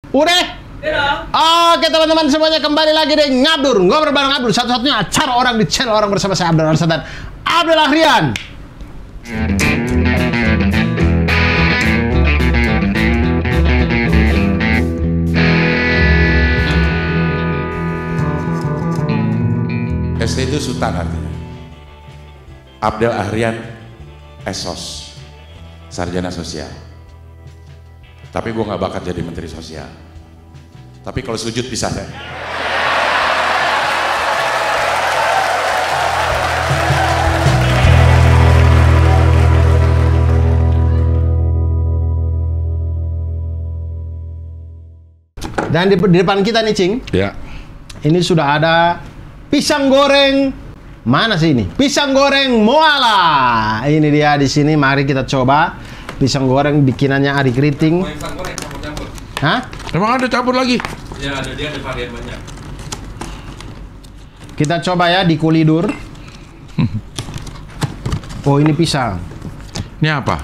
Udah? Oke teman-teman semuanya, kembali lagi di Ngabdur, ngobrol bareng Abdul, satu-satunya acara orang di channel orang bersama saya Abdul Arsad dan Abdul Ahrian. ST itu Sultan artinya. Abdul Ahrian Esos, sarjana sosial. Tapi gue nggak bakat jadi menteri sosial. Tapi kalau sujud bisa saya. Dan di depan kita nih, Cing. Ya. Ini sudah ada pisang goreng. Mana sih ini? Pisang goreng Moala. Ini dia di sini. Mari kita coba pisang goreng bikinannya Ari Kriting. Pisang goreng campur-campur. Hah? Emang ada campur lagi? Ya ada, dia ada varian banyak. Kita coba ya di kulidur. Oh, ini pisang. Ini apa?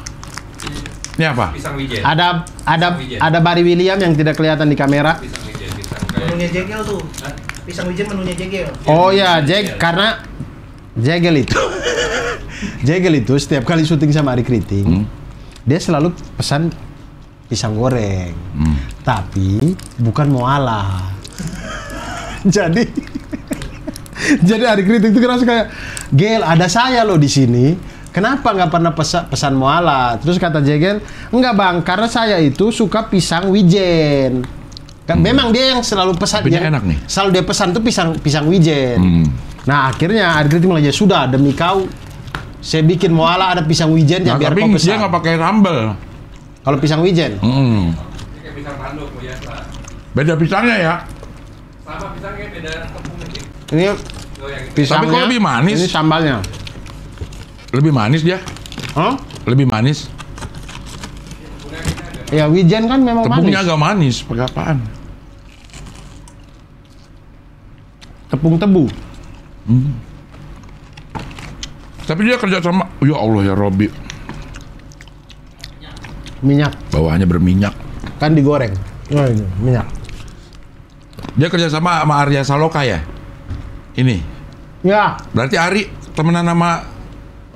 Ini apa? Pisang wijen. Ada Barry William yang tidak kelihatan di kamera. Pisang wijen, pisang kayak. Menunya jegel tuh. Hah? Pisang wijen menunya jegel. Oh ya, karena Jegel itu Jegel itu setiap kali syuting sama Ari Kriting, dia selalu pesan pisang goreng. Tapi bukan Moala. Jadi jadi Ari Kriting itu kerasa kayak, "Gel, ada saya loh di sini. Kenapa nggak pernah pesan Moala?" Terus kata Jegel, "Enggak bang, karena saya itu suka pisang wijen." Memang dia yang selalu pesan. Tapi enak nih. Selalu dia pesan tuh pisang wijen. Nah akhirnya Ari Kriting malah, "Ya sudah, demi kau saya bikin Moala ada pisang wijen ya, biar kau Tapi pesan." dia nggak pakai sambal. Kalau pisang wijen, Ini kayak pisang tanduk biasa. Beda pisangnya ya. Sama pisangnya beda tepungnya sih. ini Oh, yang itu. pisangnya. Tapi kok lebih manis? Ini sambalnya. Lebih manis dia. Hah? Lebih manis. Ya wijen kan memang Tepungnya manis. agak manis. Pakai apaan? Tepung tebu. Tapi dia kerja sama. Ya Allah ya Robi. Minyak Bawahannya berminyak. kan digoreng. Oh ini minyak. Dia kerja sama Arya Saloka ya? Ini. Ya, Berarti Ari temenan sama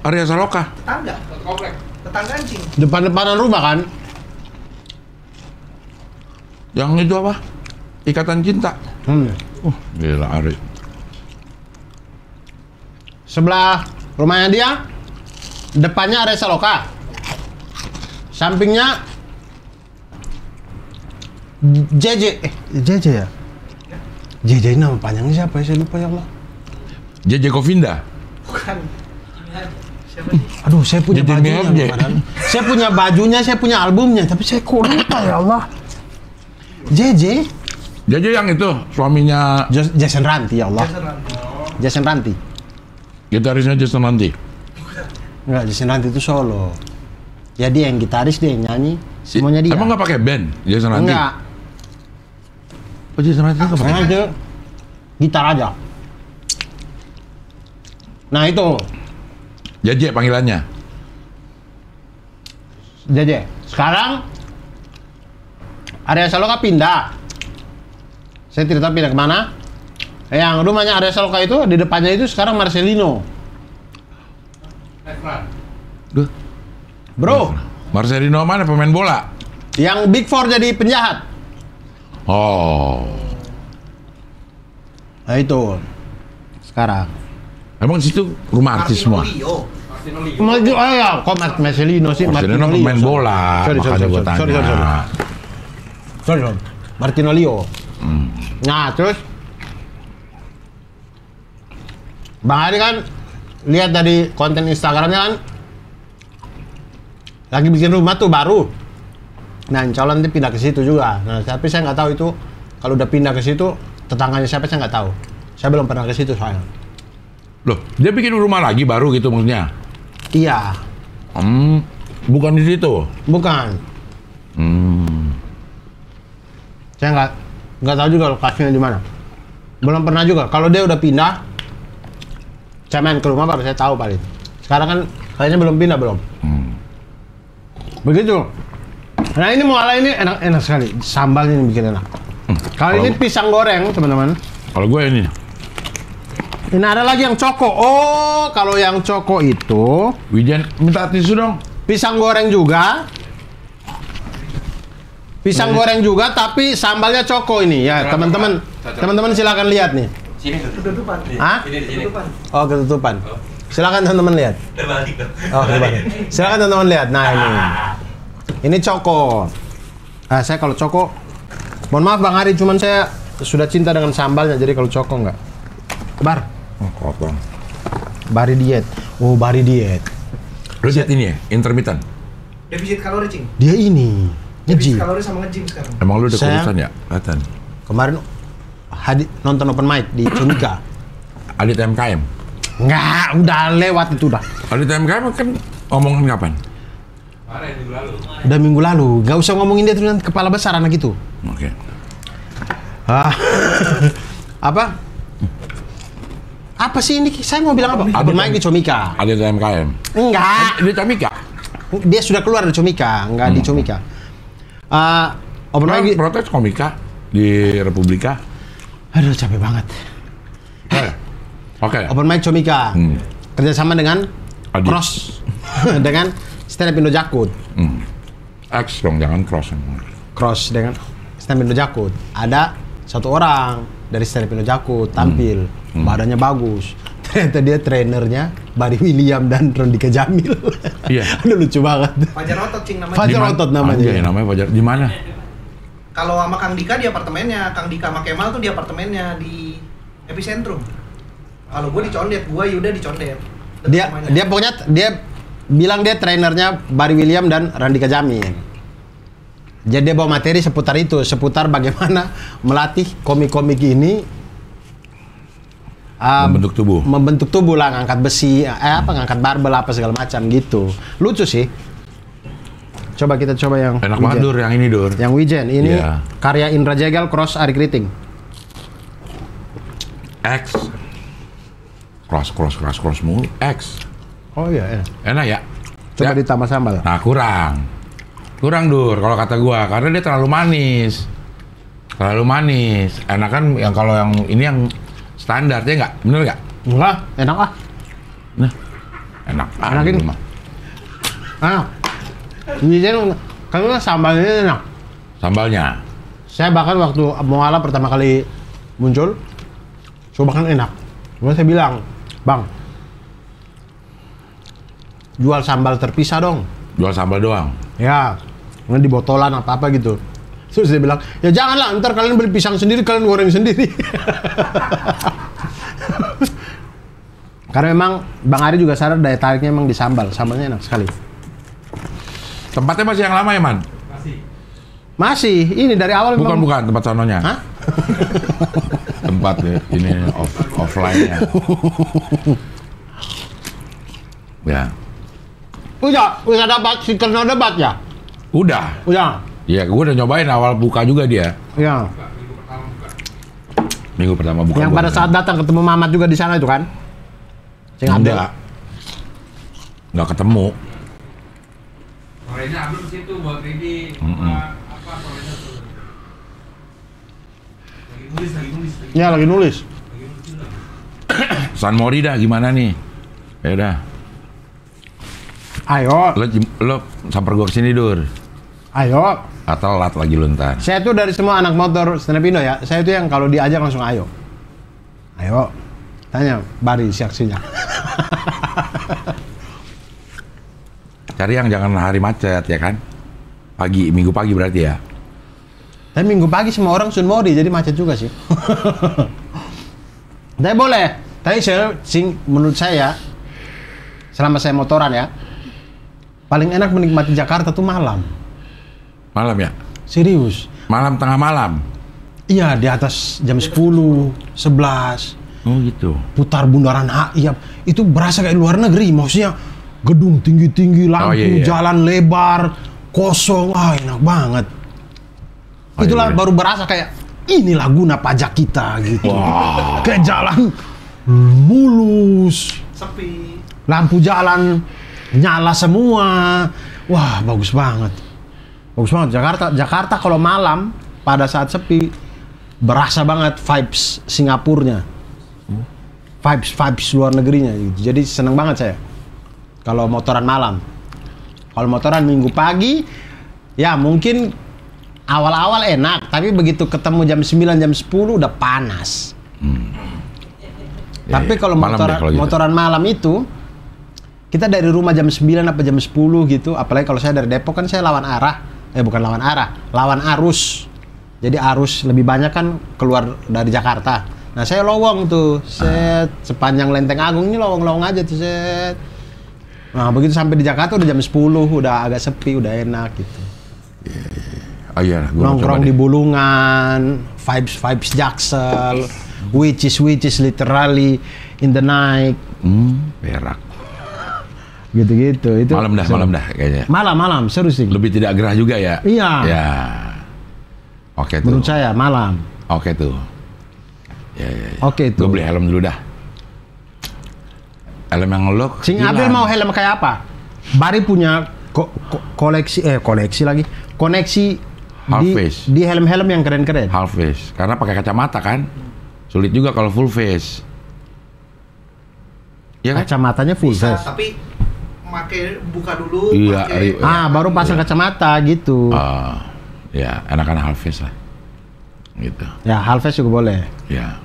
Arya Saloka. Tetangga. Komplek. Tetangga anjing. depan-depanan rumah kan. Yang itu apa? Ikatan Cinta. Gila Ari. Sebelah rumahnya dia, depannya ada Saloka. Sampingnya JJ. JJ ya? JJ ini nama panjangnya siapa ya? Saya lupa ya Allah. JJ Govinda. Bukan. Siapa sih? Aduh, saya punya JJ bajunya. MJ. Padahal. Saya punya bajunya, saya punya albumnya, tapi saya kok lupa ya Allah. JJ? JJ yang itu suaminya Jason Ranti ya Allah. Jason Ranti. gitarisnya Jason nanti. Enggak, Jason Ranti itu solo. Ya dia yang gitaris, dia yang nyanyi, semuanya dia. Emang nggak pakai band Jason nanti? Enggak. Oh Jason nanti nggak pakai. Saya aja gitar aja. Nah itu JJ panggilannya. JJ. Sekarang Arya Saloka pindah. Saya tidak tahu pindah kemana. Yang rumahnya Arya Saloka itu di depannya itu sekarang Marcelino. Efran. Duh. Bro, Marcelino mana pemain bola? yang Big Four jadi penjahat. Oh. Nah itu sekarang. Emang di situ rumah artis semua. Lio. Martino Lio. Maju, oh ya, kok Marcelino sih? Marcelino Martino Lio, pemain sorry. bola, Sorry, makanya gue tanya. Sorry. Martino Lio. Nah, terus Bang Ari kan lihat dari konten Instagramnya kan lagi bikin rumah tuh baru. Nah, insya Allah nanti pindah ke situ juga. Nah, tapi saya nggak tahu itu kalau udah pindah ke situ tetangganya siapa saya nggak tahu. Saya belum pernah ke situ soalnya. Loh, dia bikin rumah lagi baru gitu maksudnya? Iya, Bukan di situ. bukan. Saya nggak tahu juga lokasinya di mana. Belum pernah juga. Kalau dia udah pindah, saya main ke rumah baru saya tahu paling. Sekarang kan kayaknya belum pindah belum. Begitu. Nah ini muala ini enak sekali. Sambalnya yang bikin enak. Kali ini pisang goreng teman-teman. Kalau gue ini. Ini ada lagi yang coko. Oh, kalau yang coko itu Wijen, minta tisu dong. pisang goreng juga. Pisang goreng juga, tapi sambalnya coko ini ya teman-teman. Teman-teman silakan lihat nih. Sini tuh. Ketutupan. Hah? Sini. Ketutupan. Oh ketutupan. Silakan teman-teman lihat. Terbalik dong. Oh terbalik. Silakan teman-teman lihat. Nah ini coko. Nah saya kalau coko, mohon maaf Bang Ari, cuman saya sudah cinta dengan sambalnya. Jadi kalau coko nggak. Bar. Oh, kotor. Bari diet. Oh bari diet. Lu lihat ini ya, intermittent. Defisit kalori, Cing. Dia ini Defisit nge-gym. kalori sama nge-gym sekarang. Emang lu udah Saya- kurusan ya? Kelihatan. Kemarin nonton open mic di Cumika. Adit MKM. Nggak, udah lewat itu dah. Adit MKM kan ngomongin kapan? Kemarin minggu lalu. Udah minggu lalu. Nggak usah ngomongin dia tuh nanti kepala besar anak itu. Oke. Ah. Apa? Apa sih ini? Saya mau bilang apa? Open mic di Comika. Adit MKM. Enggak. Adit Comika. Dia sudah keluar dari Comika, enggak di Comika. Open mic di... Protes komika di Republika. Aduh, capek banget. Oke. Open mic Comika. Kerjasama dengan Adit. Cross. Dengan Stand Up Indo Jakut. X dong, jangan cross. Cross dengan Stand Up Indo Jakut. Ada satu orang dari Stand Up Indo Jakut tampil. Badannya bagus. Ternyata dia trainernya Barry William dan Rondika Jamil. Iya. Aduh, lucu banget. Fajar Otot, Cing, namanya. Fajar Otot namanya. Anjay, namanya Fajar. Di mana? Kalau sama Kang Dika di apartemennya, Kang Dika sama Kemal tuh di apartemennya di Epicentrum. Kalau gue di Condet, gue Yuda di Condet. Deket Dia rumahnya. dia pokoknya dia bilang dia trainernya Barry William dan Randika Jamil. Jadi dia bawa materi seputar itu, seputar bagaimana melatih komik-komik ini membentuk tubuh lah, ngangkat besi, ngangkat barbel apa segala macam gitu. Lucu sih. Coba kita coba yang Enak Wijen. banget Dur, yang ini Dur. Yang Wijen ini Iya. karya Indra Jegal cross Ari Kriting. X. Cross mulu. X. Oh iya, enak. Enak ya? Coba Ya. ditambah sambal. Nah, kurang Dur kalau kata gua, karena dia terlalu manis. Enak kan yang kalau yang ini yang standar ya nggak? Bener nggak? Enggak, enak ah. Nah, enak. Enakin. Ini mah. Ah. Wijen karena sambalnya enak. Sambalnya. Saya bahkan waktu Moala pertama kali muncul, coba kan enak. Kemudian saya bilang, Bang, jual sambal terpisah dong. Jual sambal doang. Ya, kemudian di botolan apa-apa gitu. Terus dia bilang, ya janganlah, ntar kalian beli pisang sendiri, kalian goreng sendiri. Karena memang Bang Ari juga sadar daya tariknya memang di sambal. Sambalnya enak sekali. Tempatnya masih yang lama ya, Man? Masih, ini dari awal memang. Bukan tempat sononya. Hah? Tempat ini offline-nya. Ya. Udah dapat si Kerno debat ya? Udah. Udah. Iya, gue udah nyobain awal buka juga dia. Ya. Minggu pertama buka. Yang gua pada udah. saat datang ketemu Mamat juga di sana itu kan? Sing Abdel. Nggak ketemu. Sorenya Abdul ke situ buat ready apa sorenya tuh. Lagi nulis. Ya lagi nulis. San Mori dah gimana nih? Ya udah. Ayo, Lo samper gue kesini Dur. ayo. Atau telat lagi lu ntar. Saya tuh dari semua anak motor stand up Indo ya, saya tuh yang kalau diajak langsung ayo. Ayo. Tanya Bari siaksinya. Cari yang jangan hari macet ya kan? Pagi, minggu pagi berarti ya? Tapi minggu pagi semua orang Sun Mori jadi macet juga sih. Tapi boleh. Tapi menurut saya selama saya motoran ya, paling enak menikmati Jakarta tuh malam. Malam ya? Serius. Malam tengah malam? Iya, di atas jam 10, 11. Oh gitu. Putar bundaran HI. Itu berasa kayak luar negeri. Maksudnya gedung tinggi-tinggi, lampu, iya. jalan lebar, kosong. Enak banget. Oh, Itulah iya. baru berasa kayak inilah guna pajak kita gitu. Wow. Kayak jalan mulus. Sepi. Lampu jalan nyala semua. Wah, bagus banget. Bagus banget Jakarta kalau malam pada saat sepi berasa banget vibes Singapurnya. Vibes luar negerinya gitu. Jadi seneng banget saya kalau motoran malam. Kalau motoran minggu pagi ya mungkin awal-awal enak, tapi begitu ketemu jam 9 jam 10 udah panas. Tapi kalau motoran malam itu kita dari rumah jam 9 apa jam 10 gitu, apalagi kalau saya dari Depok kan saya lawan arus. Jadi arus lebih banyak kan keluar dari Jakarta. Nah saya lowong tuh, sepanjang Lenteng Agung ini lowong-lowong aja tuh set. Nah begitu sampai di Jakarta udah jam 10, udah agak sepi, udah enak gitu. Oh iya, nongkrong di Bulungan, vibes Jaksel, which is literally in the night. Berak. Gitu-gitu. Itu malam dah kayaknya. Malam seru sih. Lebih tidak gerah juga ya? Iya. Ya. Oke tuh. Menurut saya malam. Oke tuh. Ya. Oke tuh. Gue beli helm dulu dah. Helm yang lo. Sing Abdul mau helm kayak apa? Bari punya koleksi lagi. Koneksi di helm-helm yang keren-keren. Half face. Karena pakai kacamata kan. Sulit juga kalau full face. Ya kan? Kacamatanya full bisa, face. Tapi buka dulu. Iya. Baru pasang kacamata gitu. Ya, enakan half face lah. Gitu. Ya, half face juga boleh. Ya.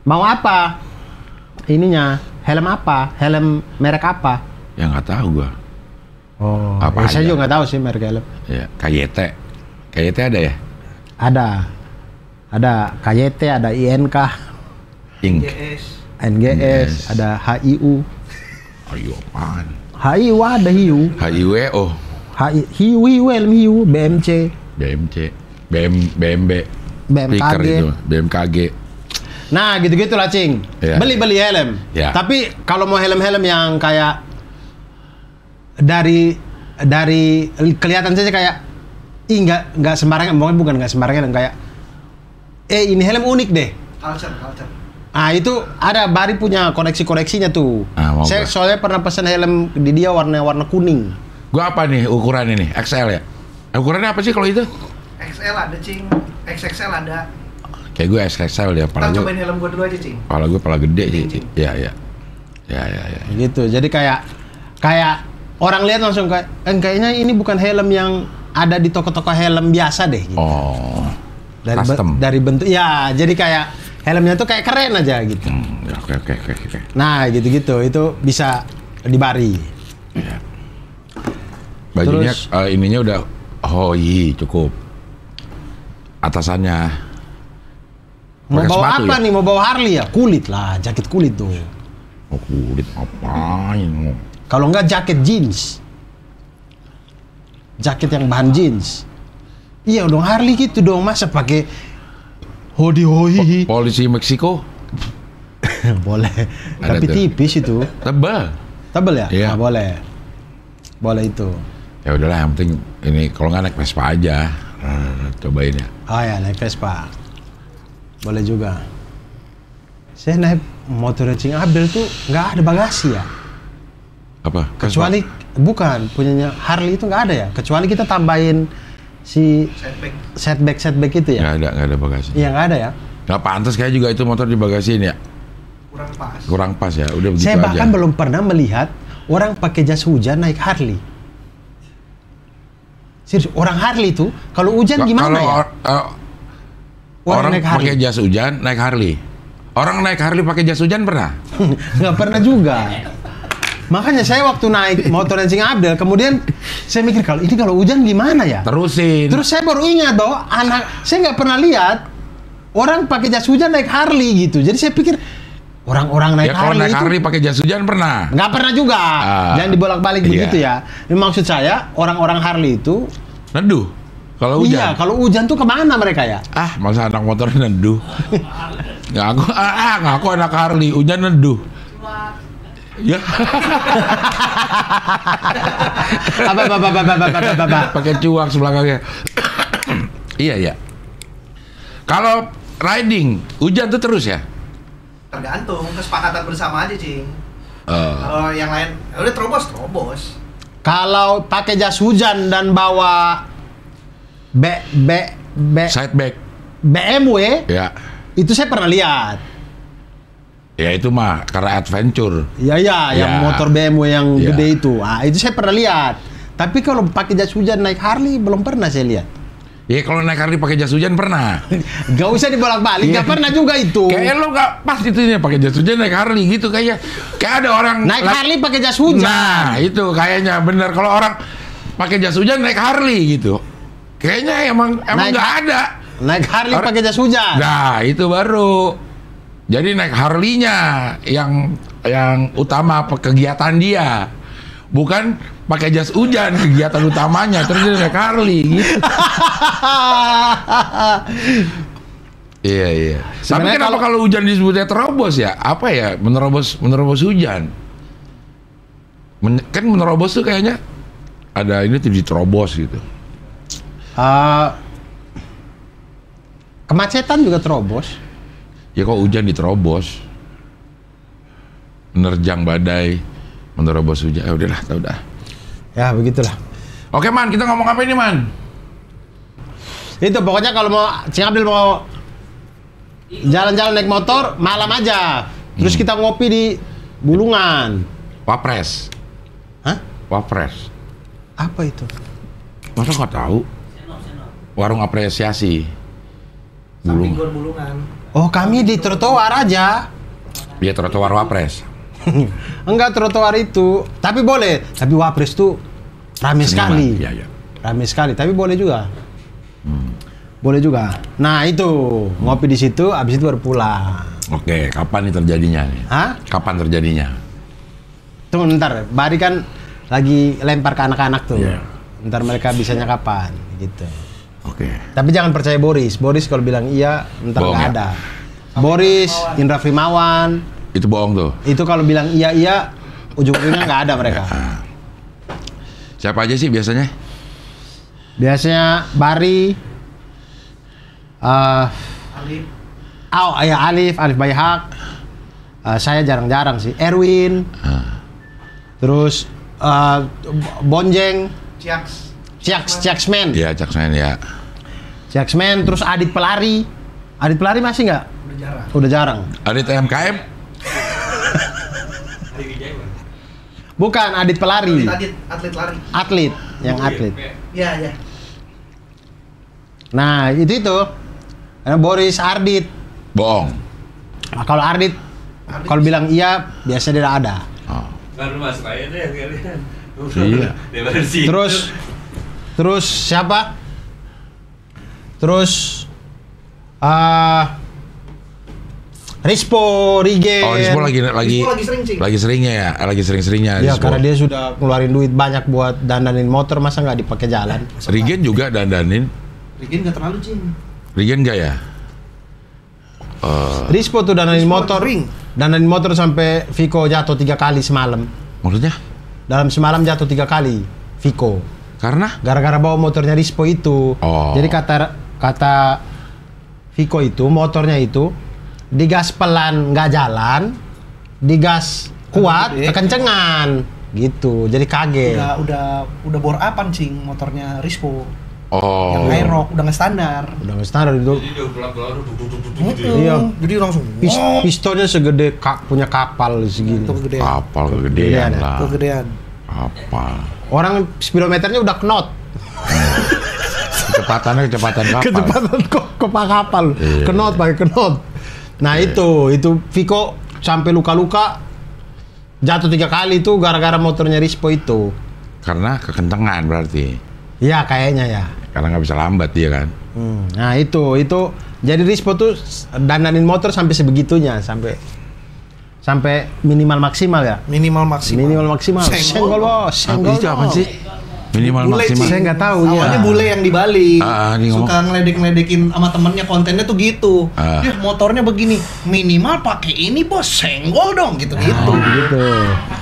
Mau apa? Ininya, helm apa? Helm merek apa? Ya nggak tahu gua. Oh, apa saya juga nggak tahu sih merek helm. Ya, KYT ada ya? Ada KYT, ada INK, NGS, ada HIU. Ayo apaan? HIU ada HIU. HIWO. HIU, helm HIU, BMC, BMB. BMKG. Nah, gitu-gitu lah, Cing. Ya. Beli helm. Ya. Tapi kalau mau helm-helm yang kayak dari kelihatan saja kayak nggak sembarangan, bukan nggak sembarangan, kayak ini helm unik deh. Culture. Itu ada Bari punya koleksinya tuh. Saya soalnya pernah pesan helm di dia warna kuning. Gua apa nih ukuran ini? XL ya? Ukurannya apa sih kalau itu? XL ada, Cing. XXL ada. Kayak gue XXL ya. Kita cobain helm gua dulu aja, Cing. Kepala gue gede sih. Iya. Gitu. Jadi kayak orang lihat langsung kayaknya ini bukan helm yang ada di toko-toko helm biasa deh gitu. Oh. Custom. Dari bentuk ya, jadi kayak helmnya tuh kayak keren aja gitu. Oke. Nah, gitu-gitu itu bisa di Bari. Ya. Bajunya ininya udah cukup. Atasannya mau bawa apa ya? nih? Mau bawa Harley ya? Kulit lah, jaket kulit tuh. Oh, kulit apain? Kalau enggak jaket jeans. Jaket yang bahan jeans. Iya dong, Harley gitu dong, masa pakai hoodie. Polisi Meksiko? Boleh. Tapi tipis itu. Tebal ya? Iya. Nah, boleh itu. Ya udahlah, yang penting ini kalau nggak naik Vespa aja. Cobain ya. Oh ya, naik Vespa. Boleh juga. Saya naik motor Cing Abdel tuh nggak ada bagasi ya. Apa? Kecuali bukan punyanya Harley itu nggak ada ya. Kecuali kita tambahin si setback itu ya. Nggak ada bagasi. Iya nggak ada ya. Nggak pantas kayak juga itu motor dibagasin ya. Kurang pas ya. Udah begitu saya aja. bahkan belum pernah melihat orang pakai jas hujan naik Harley. Serius, orang Harley itu kalau hujan gimana ya? Orang pakai jas hujan naik Harley. Orang naik Harley pakai jas hujan pernah? Nggak pernah juga. Makanya saya waktu naik motor Cing Abdel, kemudian saya mikir kalau hujan gimana ya? Terusin. Terus saya baru ingat bahwa saya nggak pernah lihat orang pakai jas hujan naik Harley gitu. Jadi saya pikir orang-orang naik Harley itu Harley pakai jas hujan pernah? Nggak pernah juga. Jangan dibolak-balik begitu ya. Ini maksud saya orang-orang Harley itu neduh kalau hujan. Iya, kalau hujan tuh kemana mereka ya? Masa anak motor neduh. Ngaku anak Harley, hujan neduh. Ya. Pakai cuak sebelakangnya. Iya. Kalau riding, hujan tuh terus ya? Tergantung, kesepakatan bersama aja, Cing. Kalau yang lain, udah terobos. Kalau pakai jas hujan dan bawa Side back. BMW Ya. itu saya pernah lihat. Ya itu mah karena adventure. Iya, yang Ya. motor BMW yang Ya. gede itu. Ah, itu saya pernah lihat. Tapi kalau pakai jas hujan naik Harley belum pernah saya lihat. Ya kalau naik Harley pakai jas hujan pernah. Gak usah dibolak-balik, Iya. gak pernah juga itu. Kayak lo gak pas itu nih pakai jas hujan naik Harley gitu kayak ada orang Naik Harley pakai jas hujan. Nah, itu kayaknya bener kalau orang pakai jas hujan naik Harley gitu. Kayaknya emang Naik- nggak ada. Naik Harley Orang- pakai jas hujan. Nah, itu baru. Jadi naik Harley-nya yang utama kegiatan dia. Bukan pakai jas hujan kegiatan utamanya, terus dia naik Harley gitu. Iya. Tapi Sebenarnya kenapa kalau hujan disebutnya terobos ya? Apa ya? Menerobos hujan. Kan menerobos tuh kayaknya ada ini tuh diterobos gitu. Kemacetan juga terobos. Ya kok hujan diterobos? Menerjang badai, menerobos hujan. Udahlah, tahu dah. Ya begitulah. Oke Man, kita ngomong apa ini Man? Itu pokoknya kalau mau Cing Abdul mau jalan-jalan naik motor malam aja. Terus kita ngopi di Bulungan. Wapres. Hah? Wapres. Apa itu? Masa nggak tahu? Warung apresiasi. Samping Gor Bulungan. Oh, kami di trotoar aja. Dia trotoar Wapres. Enggak trotoar itu. Tapi boleh. Tapi Wapres tuh rame sekali. Iya. Rame sekali, tapi boleh juga. Boleh juga. Nah, itu ngopi di situ, habis itu baru pulang. Oke, kapan nih terjadinya nih? Hah? Kapan terjadinya? Tunggu ntar, Bari kan lagi lempar ke anak-anak tuh. Iya. Ntar mereka bisanya kapan, gitu. Oke. Tapi jangan percaya Boris. Boris kalau bilang iya, ntar Bohong nggak ya? ada. Boris, Indra Frimawan, Itu bohong tuh. itu kalau bilang iya, ujung-ujungnya nggak ada mereka. Siapa aja sih biasanya? Biasanya Bari, Alif. Alif Bayhak. Saya jarang-jarang sih. Erwin, terus Bonjeng, Ciaksmen, Iya, Jackson ya. Ciaksmen, terus Adit Pelari. Adit Pelari masih nggak? Udah jarang. Udah jarang. Ada TMKM? Bukan Adit Pelari, Atlet lari. atlet, yang atlet. Iya. Nah itu. Boris Ardit. Bohong. Nah, kalau Ardit, kalau bilang iya, biasanya dia ada. Oh. Baru masuk aja deh kalian. Iya. Terus siapa? Terus Rispo, Rigen. Oh, Rispo lagi sering, Cing. lagi seringnya ya, lagi sering-seringnya. Ya Rispo. karena dia sudah ngeluarin duit banyak buat dandanin motor, masa nggak dipakai jalan? Rigen juga dandanin. Rigen nggak terlalu, Cing. Rigen enggak ya? Rispo tuh dandanin Rispo motor, sering. dandanin motor sampai Viko jatuh 3 kali semalam. Maksudnya? Dalam semalam jatuh 3 kali Viko. Karena? Gara-gara bawa motornya Rispo itu. Oh. Jadi kata Viko itu motornya itu digas pelan nggak jalan, digas kuat Gede. kekencengan gitu. Jadi kaget. Udah bor apaan, Cing, motornya Rispo. Oh. Yang high rock udah nggak standar. Udah nggak standar itu. Jadi dia gelap-gelap gitu ya. Iya. Jadi langsung Pistonnya segede punya kapal segini. itu kegedean. Kapal kegedean Kegedean ya? lah. Kegedean. Kapal. Orang speedometernya udah knot. Kecepatan kapal. Kecepatan kapal. Iya. Knot pakai knot. Nah, itu Viko sampai luka-luka jatuh 3 kali itu gara-gara motornya Rispo itu. Karena kekencengan berarti. Iya, kayaknya ya. Karena nggak bisa lambat dia kan. Nah, itu jadi Rispo tuh dandanin motor sampai sebegitunya, sampai minimal maksimal ya. Minimal maksimal. Senggol bos, senggol. Itu apa dong. sih? Minimal Bule, maksimal. Saya nggak tahu Awalnya ya. bule yang di Bali Dia ngomong. suka ngeledek-ngeledekin sama temennya, kontennya tuh gitu. Ah. Motornya begini, minimal pakai ini bos, senggol dong gitu-gitu. Gitu.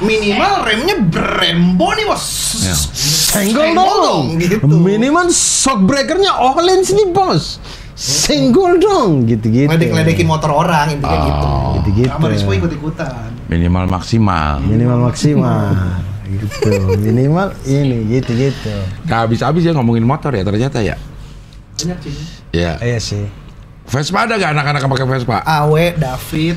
Minimal remnya Brembo nih bos. Ya. Senggol dong. gitu. Minimal shock breakernya Ohlens nih bos. Senggol dong, gitu-gitu. Ngeledek-ngeledekin motor orang intinya gitu. Gitu-gitu. Sama Rispo ikut-ikutan. Minimal maksimal. Minimal maksimal. Gitu. Minimal ini gitu-gitu. Gak habis-habis ya ngomongin motor ya ternyata ya. Banyak sih. Iya. Iya sih. Vespa ada gak anak-anak yang pakai Vespa? Awe, David,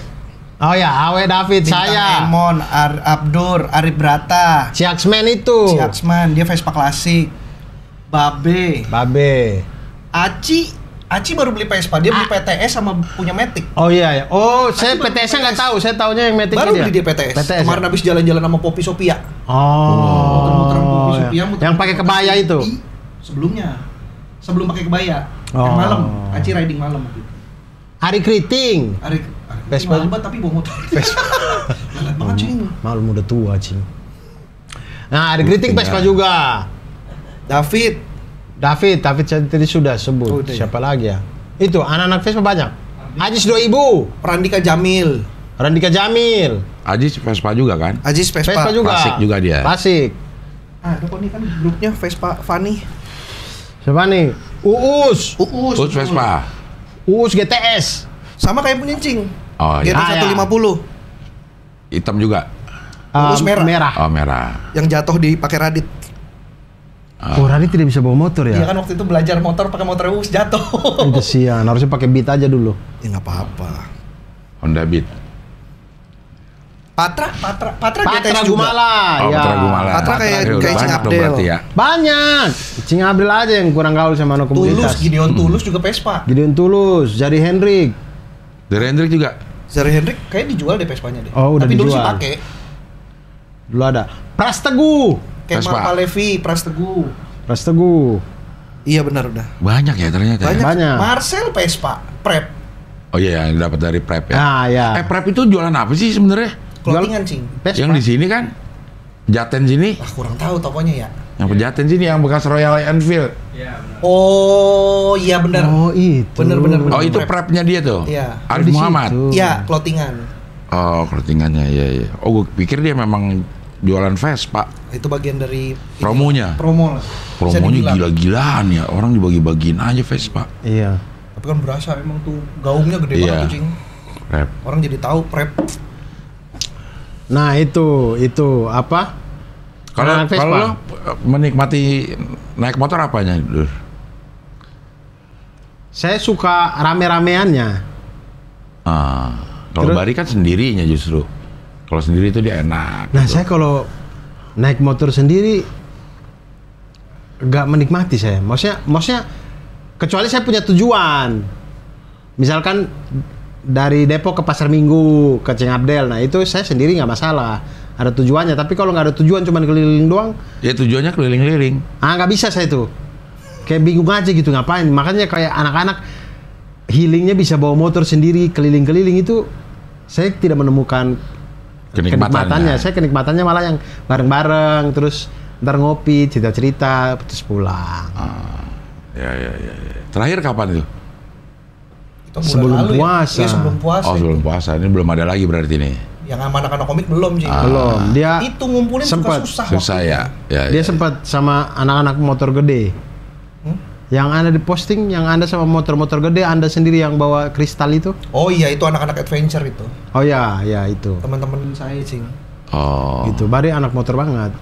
Oh ya, Awe David Bintang saya. Emon, Abdur, Arif Brata, Ciaksman itu. Ciaksman, dia Vespa klasik. Babe, Aci baru beli Vespa, dia beli PTS sama punya Matic. Oh iya ya. Oh, saya baru PTS-nya nggak PTS. tahu. Saya taunya yang Matic Baru beli dia PTS. Kemarin ya? habis jalan-jalan sama Poppy Sophia. Muter-muteran Poppy Oh. Sophia, Yang pakai kebaya itu. Sebelum pakai kebaya. Oh. Yang malam, Aci riding malam gitu. Hari Kriting. Vespa. Vespa tapi bawa motor. Vespa. Lalat banget cing. Malu udah tua, Cing. Nah, Hari Kriting Vespa juga. David saya tadi sudah sebut. Oh, udah ya. Siapa lagi ya? Itu anak-anak Vespa banyak. Ajis 2000. Randika Jamil. Ajis Vespa juga kan? Ajis Vespa. Vespa juga. Klasik juga dia. Klasik. Ada kok nih kan grupnya Vespa Fani. Siapa nih? Uus Uus Vespa. Uus GTS. Sama kayak punya Cing. Oh iya. GT 150 Hitam juga. Uus merah. Oh merah. Yang jatuh dipakai Radit. Oh, Radit tidak bisa bawa motor ya? Iya kan waktu itu belajar motor pakai motor Uus jatuh. Kesian, harusnya pakai Beat aja dulu. Ya nggak apa-apa. Honda Beat. Patra Patra GTS juga. Gumala. Oh ya. Patra Gumala. Patra kayak Udah Cing banyak dong Abdel. berarti ya. Banyak. Cing Abdel aja yang kurang gaul sama anak Tulus, komunitas. Gideon Tulus juga Vespa. Gideon Tulus, Jadi Hendrik. Dari Hendrik juga. Zari Hendrik kayak dijual deh Vespanya deh. Oh, udah Tapi dulu sih dijual. pakai. Dulu ada Prasteguh. Kemal Vespa. Palevi, Prasteguh. Prasteguh. Iya benar udah. Banyak ya ternyata. ya? Banyak. Marcel Vespa, Prep, Oh iya yang dapat dari Prep ya. Nah, ya. Prep itu jualan apa sih sebenarnya? clothingan Cing. Vespa. Yang di sini kan? Jaten sini. Ah kurang tahu tokonya ya. Yang pejaten sini yang bekas Royal Enfield. Iya, benar. Oh iya benar. Oh, itu. Bener. Oh itu Prep. Prepnya dia tuh. Iya. Arif Di Muhammad. situ. Iya, clothingan. Oh clothingannya iya. Oh gue pikir dia memang jualan Vespa. Itu bagian dari Promonya. promo lah. Bisa Promonya dibilang. gila-gilaan ya. Orang dibagi-bagiin aja Vespa. Iya. Tapi kan berasa emang tuh gaungnya gede Iya. banget tuh Cing. Prep. Orang jadi tahu Prep. Nah, itu apa? Kalau Anak Vespa. kalau lo menikmati naik motor apanya, Dur? Saya suka rame-rameannya. Kalau Terus? Bari kan sendirinya justru. Kalau sendiri itu dia enak. Nah, gitu. saya kalau naik motor sendiri nggak menikmati saya. Maksudnya kecuali saya punya tujuan. Misalkan dari Depok ke Pasar Minggu ke Cing Abdel, nah itu saya sendiri nggak masalah. Ada tujuannya. Tapi kalau nggak ada tujuan, cuma keliling doang, Ya tujuannya keliling-keliling. nggak bisa saya tuh. Kayak bingung aja gitu ngapain. Makanya kayak anak-anak healingnya bisa bawa motor sendiri keliling-keliling itu, saya tidak menemukan kenikmatannya. Saya kenikmatannya malah yang bareng-bareng, terus ntar ngopi, cerita-cerita, terus pulang. Ya. Terakhir kapan itu? Itu bulan Sebelum lalu puasa. Ya. Iya, sebelum puasa. Oh sebelum itu. puasa. Ini belum ada lagi berarti nih. Yang sama anak-anak komik belum Cing. Belum. Dia Itu ngumpulin sempet. susah. Susah waktu ya. itu. Ya. dia sempat sama anak-anak motor gede. Yang Anda di posting, yang Anda sama motor-motor gede, Anda sendiri yang bawa kristal itu? Oh iya itu anak-anak adventure itu. Oh ya itu. Teman-teman saya Cing. Oh. Gitu. Bari anak motor banget.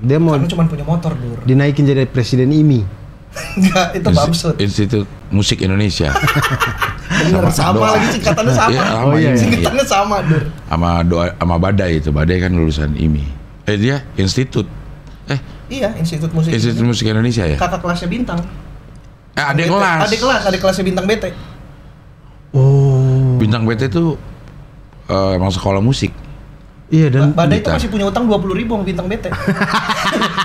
Dia mau Karena cuma punya motor Dur. dinaikin jadi presiden IMI. Enggak, itu Bamsud. Institut Musik Indonesia. Bener, sama lagi singkatannya sama. Iya, sama Oh, iya, ini. iya. Singkatannya sama Dur. Sama Badai itu. Badai kan lulusan IMI. Dia Institut. Iya, Institut Musik. Institut Musik Indonesia ya? Kakak kelasnya Bintang. Adik kelas. Adik kelasnya Bintang BT. Oh. Bintang BT itu emang sekolah musik. Iya dan Badai itu gitar. masih punya utang 20.000 sama Bintang BT.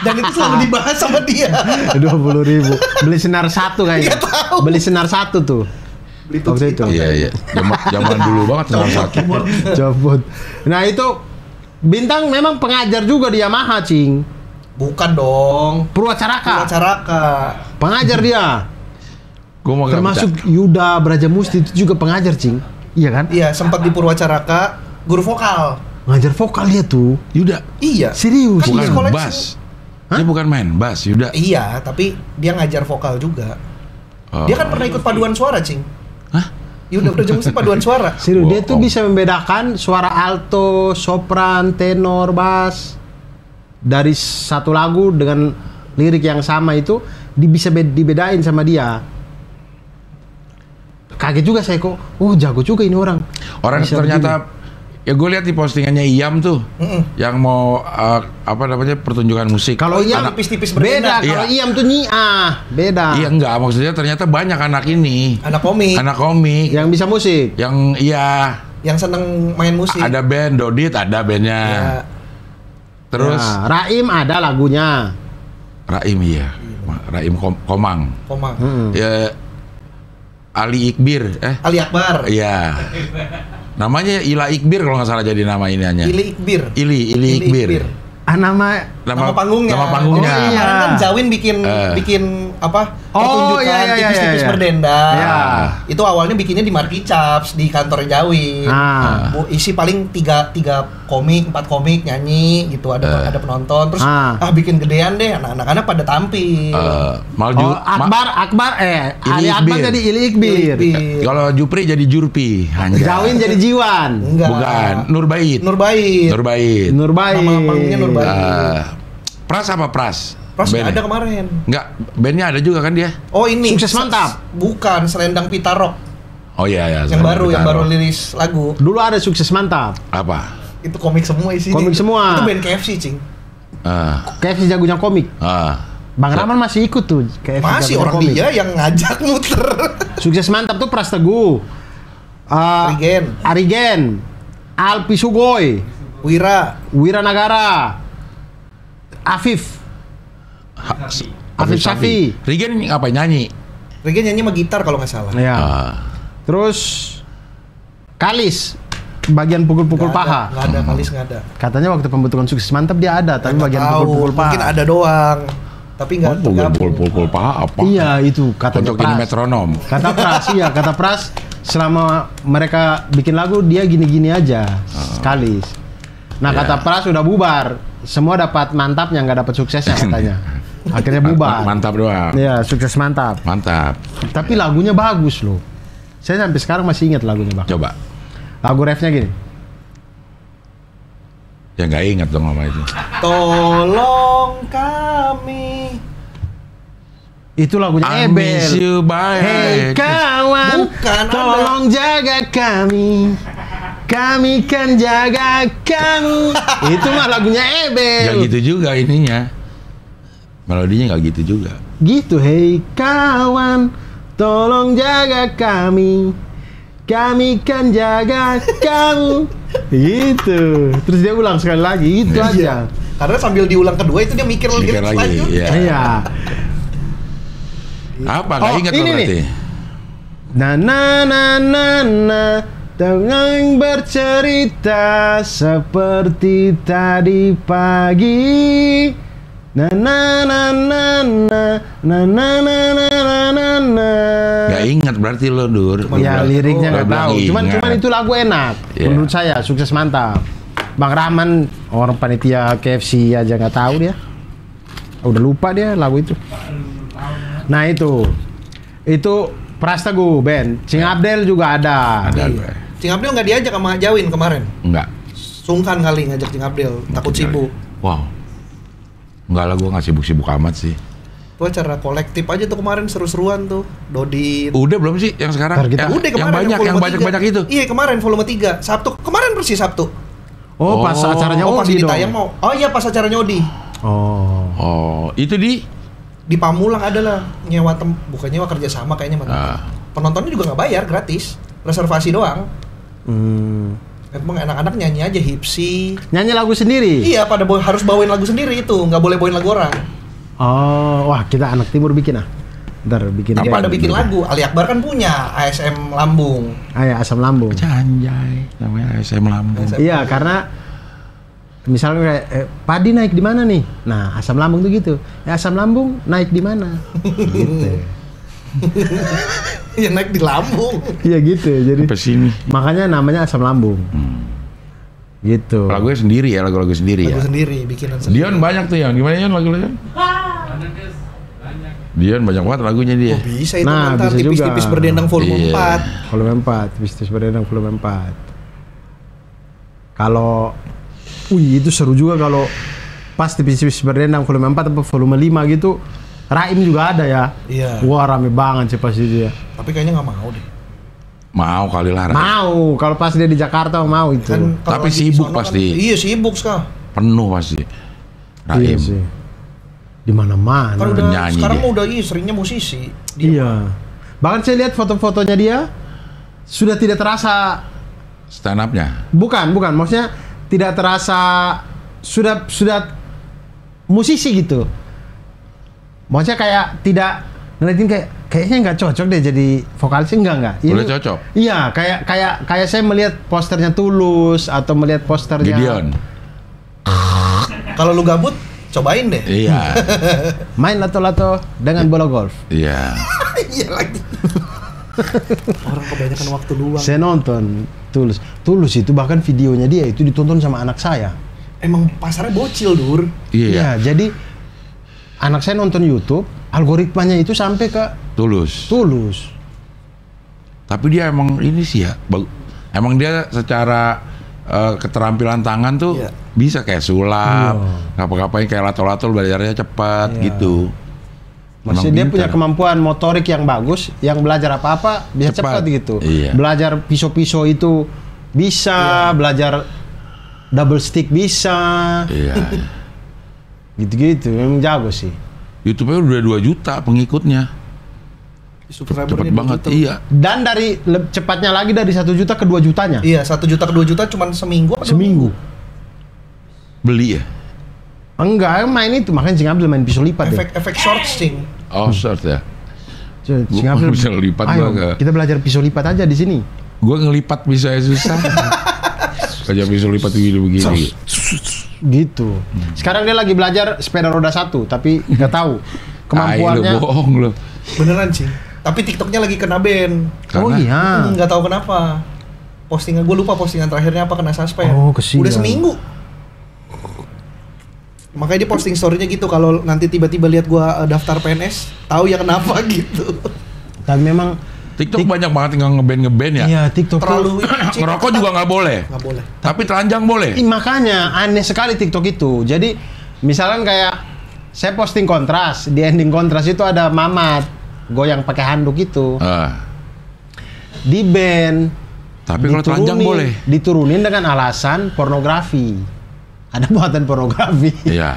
Dan itu selalu dibahas sama dia. 20.000. Beli senar satu kayaknya. Iya, tahu. Beli senar satu tuh. Beli Waktu itu. Iya. Zaman dulu banget salah satu. Cabut. Nah itu Bintang memang pengajar juga di Yamaha, Cing. Bukan dong. Purwacaraka. Purwacaraka. Pengajar dia. Gue mau Termasuk Yuda Brajamusti itu juga pengajar, Cing. Iya kan? Iya, sempat di Purwacaraka guru vokal. Ngajar vokal dia tuh. Yuda. Iya. Serius. Kan di Bukan sekolah bass. Hah? Dia bukan main bass, Yuda. Iya, tapi dia ngajar vokal juga. Oh. Dia kan pernah ikut paduan suara, Cing. Hah? Yuda Brajamusti paduan suara. Serius, dia tuh Bohong. bisa membedakan suara alto, sopran, tenor, bass dari satu lagu dengan lirik yang sama itu bisa dibedain sama dia. kaget juga saya kok. Jago juga ini orang. Orang Bisa ternyata ya gue lihat di postingannya Iyam tuh, yang mau pertunjukan musik. Kalau Iyam tipis-tipis beda, berbeda. kalau Iyam tuh beda. Iya enggak, maksudnya ternyata banyak anak ini. Anak komik. Yang bisa musik. Yang seneng main musik. Ada band Dodit, ada bandnya. Ya. Terus Raim ada lagunya. Raim iya. Raim Komang. Ya, Ali Iqbir, Ali Akbar. Iya. Namanya Ila Iqbir kalau nggak salah jadi nama iniannya. Ili Iqbir. Ili Iqbir. Nama panggungnya. Nama panggungnya. Oh, iya. Kemarin kan Jawin bikin pertunjukan tipis-tipis iya. berdendang. Iya. Itu awalnya bikinnya di Marki Caps di kantor Jawin. Isi paling 3 komik, 4 komik nyanyi gitu, ada penonton terus bikin gedean deh, anak-anak pada tampil. Akbar Ali Akbar jadi Ili Iqbir. Kalau Jupri jadi Jurpi. Jawin jadi Jiwan. Enggak. Bukan, Nurbait. Nama panggungnya Nurbait. Pras apa Pras? Pras nggak ada kemarin. Enggak, bandnya ada juga kan dia? Oh ini Sukses Mantap. Bukan, Selendang Pita Rock. Oh iya. Yang baru liris lagu. Dulu ada Sukses Mantap. Apa? Itu komik semua isinya. Komik semua. Itu band KFC, Cing. KFC jagonya komik. Bang Rahman masih ikut tuh KFC. Masih orang komik. Dia yang ngajak muter. Sukses Mantap tuh Pras Teguh. Arigen. Alpi Sugoi. Wira Nagara. Afif Safi. Rigen ini apa nyanyi? Rigen nyanyi sama gitar kalau nggak salah. Ya. Terus Kalis bagian pukul-pukul paha. Nggak ada, Kalis nggak ada. Katanya waktu pembentukan Sukses Mantap dia ada, tapi bagian pukul-pukul paha. Mungkin ada doang. Tapi nggak pukul paha apa? Iya itu katanya untuk ini metronom. Kata Pras selama mereka bikin lagu dia gini-gini aja. Kalis. Nah kata Pras sudah bubar, semua dapat mantapnya nggak dapat suksesnya katanya. Akhirnya bubar. Mantap doang. Iya, Sukses Mantap. Mantap. Tapi lagunya bagus loh. Saya sampai sekarang masih ingat lagunya, Bang. Coba. Lagu refnya gini. Ya nggak ingat dong sama itu. Tolong kami. Itu lagunya Ebel. Hei kawan, tolong jaga kami. Kami kan jaga kamu. Itu mah lagunya Ebel. Gak gitu juga ininya. Melodinya gak gitu juga. Gitu, hei kawan, tolong jaga kami. Kami kan jaga kamu. Gitu. Terus dia ulang sekali lagi, itu aja. Karena sambil diulang kedua itu dia mikir lagi. Iya. Apa? Gak ingat lo berarti? Na dengan bercerita seperti tadi pagi. Gak ingat berarti lo, Dur. Ya liriknya gak tahu. Cuman itu lagu enak. Menurut saya Sukses Mantap. Bang Rahman orang panitia KFC aja nggak tahu dia. Udah lupa dia lagu itu. Nah itu Pras Teguh band. Cing Abdel juga ada. Cing Abdel nggak diajak sama Jawin kemarin? Enggak. Sungkan kali ngajak Cing Abdel, takut sibuk. Wow. Enggak lah, gue nggak sibuk-sibuk amat sih. Itu acara kolektif aja tuh kemarin, seru-seruan tuh. Dodit. Udah belum sih yang sekarang? Udah kemarin yang banyak itu. Iya kemarin volume 3 Sabtu. Kemarin persis Sabtu. Oh, pas acaranya pas Odi dong. mau. Oh iya pas acaranya Odi. Oh, itu di Pamulang adalah bukan nyewa kerja sama kayaknya sama penontonnya juga nggak bayar, gratis, reservasi doang. Emang anak-anak nyanyi aja hipsi. Nyanyi lagu sendiri? Iya, harus bawain lagu sendiri itu, nggak boleh bawain lagu orang. Oh, wah kita anak timur bikin Ntar bikin. Apa ada bikin lagu? Ali Akbar kan punya ASM Lambung. Ya, Asam Lambung. Anjay, namanya ASM Lambung. Iya, karena misalnya kayak padi naik di mana nih? Nah, asam lambung tuh gitu. Asam lambung naik di mana? Gitu. Ya naik di lambung. Iya gitu. Jadi sini. Makanya namanya asam lambung. Gitu. Lagunya sendiri ya, lagu-lagu sendiri ya. Lagu sendiri, bikinan sendiri. Dion banyak tuh yang gimana ya lagu-lagunya? Dion banyak banget lagunya dia. Oh, bisa itu mantan tipis-tipis berdendang volume 4. Volume 4, tipis-tipis berdendang volume 4. Kalau itu seru juga kalau pas tipis-tipis berdendang volume 4 atau volume 5 gitu. Raim juga ada ya. Iya. Wah rame banget sih pas itu ya. Tapi kayaknya nggak mau deh. Mau kali lah. Mau, kalau pas dia di Jakarta mau itu. Kan, tapi sibuk pasti. Kan, iya sibuk sekarang. Penuh pasti. Raim. Iya sih. Di mana-mana. Kan udah, Penyanyi sekarang dia. udah seringnya musisi. Iya. Bahkan saya lihat foto-fotonya dia sudah tidak terasa Stand up-nya. bukan, maksudnya tidak terasa sudah musisi gitu. Maksudnya kayak tidak ngeliatin kayaknya nggak cocok deh jadi vokalis, enggak. Boleh cocok. Iya, kayak saya melihat posternya Tulus atau melihat posternya Gideon. Kalau lu gabut, cobain deh. Iya. main lato-lato dengan bola golf. Iya. Iya lagi. Orang kebanyakan waktu luang. Saya nonton Tulus itu bahkan videonya dia itu ditonton sama anak saya. Emang pasarnya bocil, Dur. Iya. Iya, jadi anak saya nonton YouTube, algoritmanya itu sampai ke Tulus. Tapi dia emang ini sih ya. Emang dia secara keterampilan tangan tuh Iya. bisa kayak sulap, Iya. ngapa-ngapain kayak lato-lato belajarnya cepat Iya. gitu. Maksudnya dia punya kemampuan motorik yang bagus, yang belajar apa-apa bisa Cepat. cepat gitu. Iya. Belajar pisau-pisau itu bisa, belajar double stick bisa, Iya. gitu-gitu. Memang jago sih. YouTube-nya udah 2 juta pengikutnya. Cepet banget, iya. Dan dari cepatnya lagi dari 1 juta ke 2 jutanya. Iya, 1 juta ke 2 juta cuman seminggu. apa Seminggu. Beli ya? Enggak, main itu makanya Cing Abdul main pisau lipat deh. Efek short sting. Oh, short ya. Cing Gua Abdul bisa lipat ayo, gua nggak. kita belajar pisau lipat aja di sini. Gua ngelipat bisa ya susah. Aja bisa lipat begini. Gitu. Sekarang dia lagi belajar sepeda roda 1, tapi nggak tahu kemampuannya. Lu bohong lu. Beneran sih. Tapi TikToknya lagi kena ban. Oh Karena- iya. Nggak tahu kenapa. Postingan gue lupa postingan terakhirnya apa, kena suspend. Oh, kesian. Udah seminggu. Makanya dia posting story-nya gitu, kalau nanti tiba-tiba lihat gua daftar PNS, tahu ya kenapa gitu. Dan memang TikTok banyak banget yang ngeband ya. iya TikTok Terlalu Ngerokok juga nggak boleh. nggak boleh. Tapi telanjang boleh. makanya aneh sekali TikTok itu. Jadi misalkan kayak saya posting kontras, di ending kontras itu ada Mamat goyang pakai handuk itu. Di ban. Tapi kalau telanjang boleh. Diturunin dengan alasan pornografi. Ada muatan pornografi. Iya.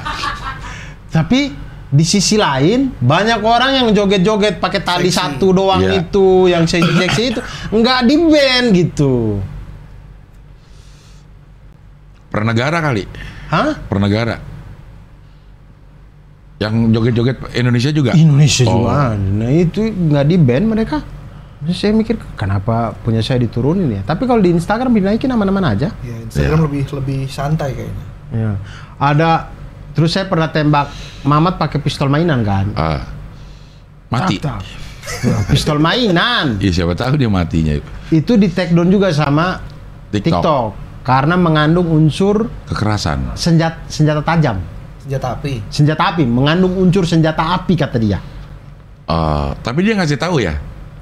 Tapi di sisi lain banyak orang yang joget-joget pakai tali Seksi. satu doang Iya. itu, yang seksi-seksi itu nggak di ban gitu. Per negara kali. Hah? Per negara. Yang joget-joget Indonesia juga. Indonesia Oh. juga. Nah itu nggak di ban mereka. Terus saya mikir kenapa punya saya diturunin ya. Tapi kalau di Instagram dinaikin aman-aman aja. Ya, Instagram lebih santai kayaknya. Ya. Ada. Terus saya pernah tembak Mamat pakai pistol mainan kan. Mati. Tak, tak. Ya, pistol mainan. Iya siapa tahu dia matinya. Itu di take down juga sama TikTok. TikTok. Karena mengandung unsur Kekerasan. senjata tajam. Senjata api. Senjata api, mengandung unsur senjata api kata dia. Tapi dia ngasih tahu ya.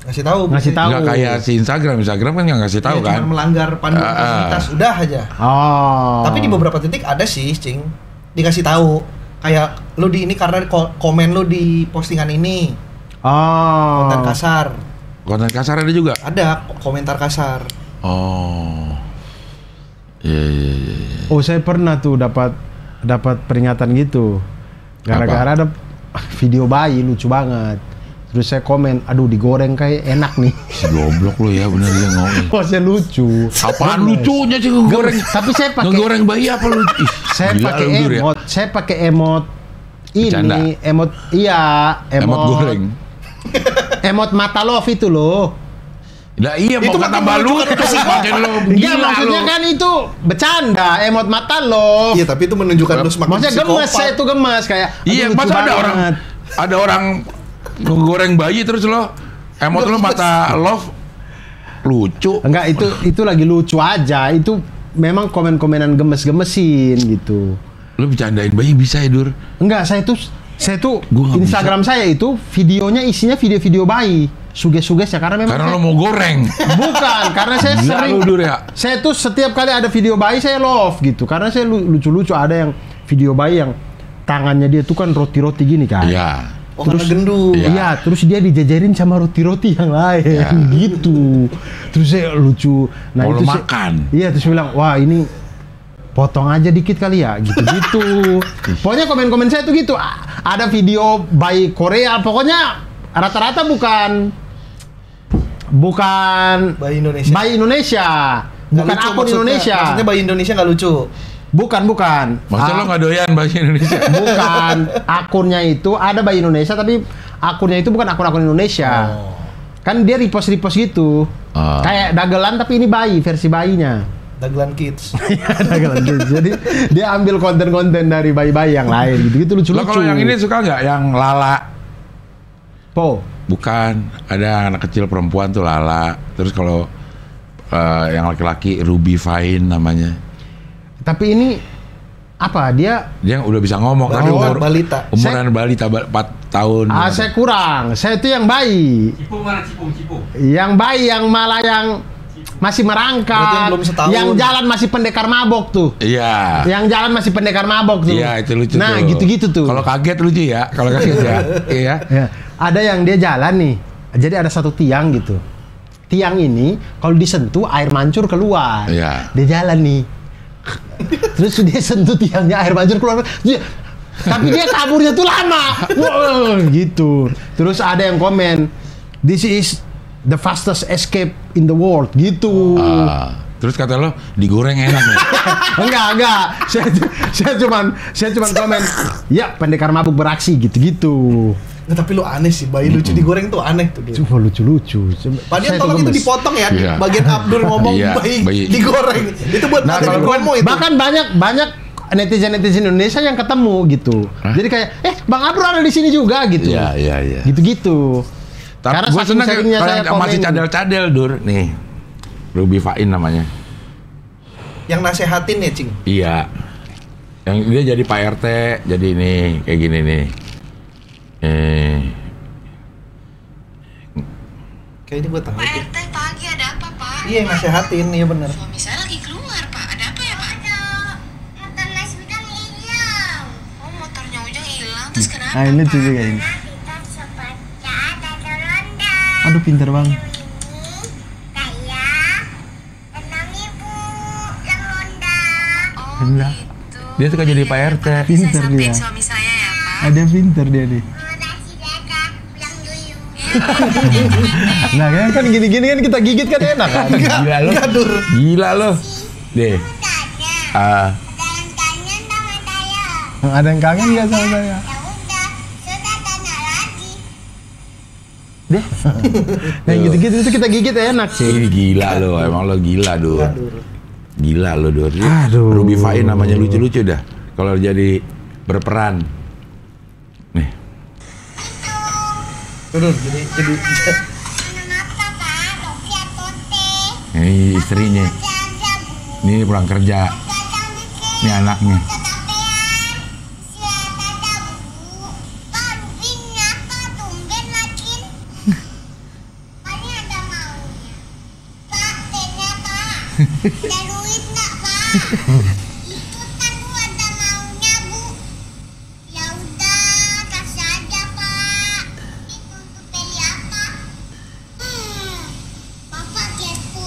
Ngasih tahu. Ngasih tahu. Nggak kayak si Instagram kan nggak ngasih tahu Dia kan. cuma melanggar panduan komunitas, udah aja. Oh. Tapi di beberapa titik ada sih, Cing. Dikasih tahu. Kayak lu di ini karena komen lu di postingan ini. Oh. Konten kasar. Konten kasar ada juga. Ada komentar kasar. Oh. Iya. Oh, saya pernah tuh dapat peringatan gitu. Gara-gara ada video bayi lucu banget. Terus saya komen, aduh digoreng kayak enak nih. Si goblok lu ya bener dia ngomong. Oh, saya lucu. Apaan lucunya sih ngegoreng? Tapi saya pakai Ngegoreng bayi apa lu? Ih, saya gila pakai lu, Dur, ya. emot. Saya pakai emot Bercanda. ini, emot iya, Emot goreng. Emot mata love itu loh. Lah iya mau Itu kata kan balu menunjukkan tuh pakai lo Enggak, gila maksudnya lu. kan itu bercanda, emot mata love. Iya, tapi itu menunjukkan lu semakin Maksudnya gemes, psikopat. saya tuh gemes kayak Iya, aduh, lucu masa banget. ada orang ngegoreng bayi terus lo emot lo mata love lucu. Enggak, itu lagi lucu aja. Itu memang komen-komenan gemes-gemesin gitu. Lo bercandain bayi bisa ya, Dur? Enggak, saya tuh Gua nggak Instagram saya itu videonya isinya video-video bayi. Suges-suges ya karena memang Karena saya- lo mau goreng. bukan, karena saya Gila sering lu, Dur, ya. saya tuh setiap kali ada video bayi saya love gitu. Karena saya lucu-lucu ada yang video bayi yang tangannya dia tuh kan roti-roti gini kan. Iya. Oh, karena gendut. Iya, terus dia dijajarin sama roti-roti yang lain gitu. Terus saya lucu. Nah, mau itu makan. Iya, terus bilang, "Wah, ini potong aja dikit kali ya," gitu-gitu. Pokoknya komen-komen saya tuh gitu. Ada video bayi Korea, pokoknya rata-rata bukan Bayi Indonesia. Bayi Indonesia. Bukan lucu, akun Indonesia. Maksudnya bayi Indonesia nggak lucu. Bukan. Maksudnya lo nggak doyan bahasa Indonesia? Bukan. Akunnya itu ada bayi Indonesia, tapi akunnya itu bukan akun-akun Indonesia. Kan dia repost gitu. Kayak dagelan tapi ini bayi, versi bayinya. Dagelan Kids. Dagelan Kids. Jadi dia ambil konten-konten dari bayi-bayi yang lain gitu-gitu lucu-lucu. Lo kalau yang ini suka nggak yang Lala? Bukan, ada anak kecil perempuan tuh Lala. Terus kalau yang laki-laki Ruby Fine namanya. Tapi ini apa dia udah bisa ngomong tapi balita. Umuran balita 4 tahun. Saya kurang. Saya itu yang bayi. Cipung. Yang bayi yang malah yang masih merangkak. Yang jalan masih pendekar mabok tuh. Iya. Yang jalan masih pendekar mabok tuh. Iya, itu lucu nah, tuh. gitu-gitu tuh. Kalau kaget lucu ya. Kalau kaget ya. Iya. Ya. Ada yang dia jalan nih. Jadi ada satu tiang gitu. Tiang ini kalau disentuh air mancur keluar. Iya. Dia jalan nih. Terus dia sentuh tiangnya, air mancur keluar. Tapi dia kaburnya tuh lama. Wow, gitu. Terus ada yang komen, "This is the fastest escape in the world," gitu. Terus kata lo digoreng enak nih. Enggak. Saya cuman komen, "Ya, pendekar mabuk beraksi," gitu-gitu. Nggak, tapi lu aneh sih, bayi lucu digoreng tuh aneh tuh. Cuma lucu-lucu. Padahal tolong itu dipotong ya, Iya. bagian Abdur ngomong bayi digoreng. Itu buat ada di promo itu. Bahkan banyak netizen Indonesia yang ketemu gitu. Jadi kayak, Bang Abdur ada di sini juga gitu. Iya. Gitu-gitu. Tapi gue seneng kalau masih cadel-cadel Dur nih. Ruby Fine namanya. Yang nasehatin ya, Cing? Iya. Yang dia jadi Pak RT, jadi ini kayak gini nih. Kayaknya gue tahu. Pak RT pagi ada apa, Pak? Iya, yang nasehatin, iya bener. Suami saya lagi keluar, Pak. Ada apa ya, Pak? Ada motor Mas Ujang hilang. Oh, motornya Ujang hilang. Terus kenapa? Nah, ini lucu juga ini. Kita sepeda ada ronda. Aduh, pinter bang. Saya tenang ibu yang ronda. Oh, Enggak. gitu. Dia suka jadi Pak RT. Pinter Saya dia. sampein suami saya ya, Pak. Ada pinter dia nih. Makasih, Dada. Pulang dulu. Nah, kan gini-gini kan kita gigit kan enak kan? Gila lo. Gila lo. Deh. Ada yang kangen sama saya. Ada yang kangen nggak sama saya? Ya udah, sudah tanya lagi. Deh. Nah, gitu-gitu itu kita gigit enak sih. Ini gila lo, emang lo gila Dur. Gila lo Dur. Aduh. Ruby Fine namanya lucu-lucu dah. Kalau jadi berperan. Nih. Turun, jadi Kenapa, Pak? Topi atau teh? Ini istrinya. Aja, Bu. Ini pulang kerja. Kadang bikin Ini anaknya. kecapean. Siapa ada, Bu? Pak, Rubinya, Pak, tumben lagi. Paling ada maunya. Pak, tehnya, Pak. Ada duit nggak, Pak? Itu kan Bu ada maunya, Bu. Ya udah, kasih aja, Pak. Itu untuk beli apa? Bapak kepo.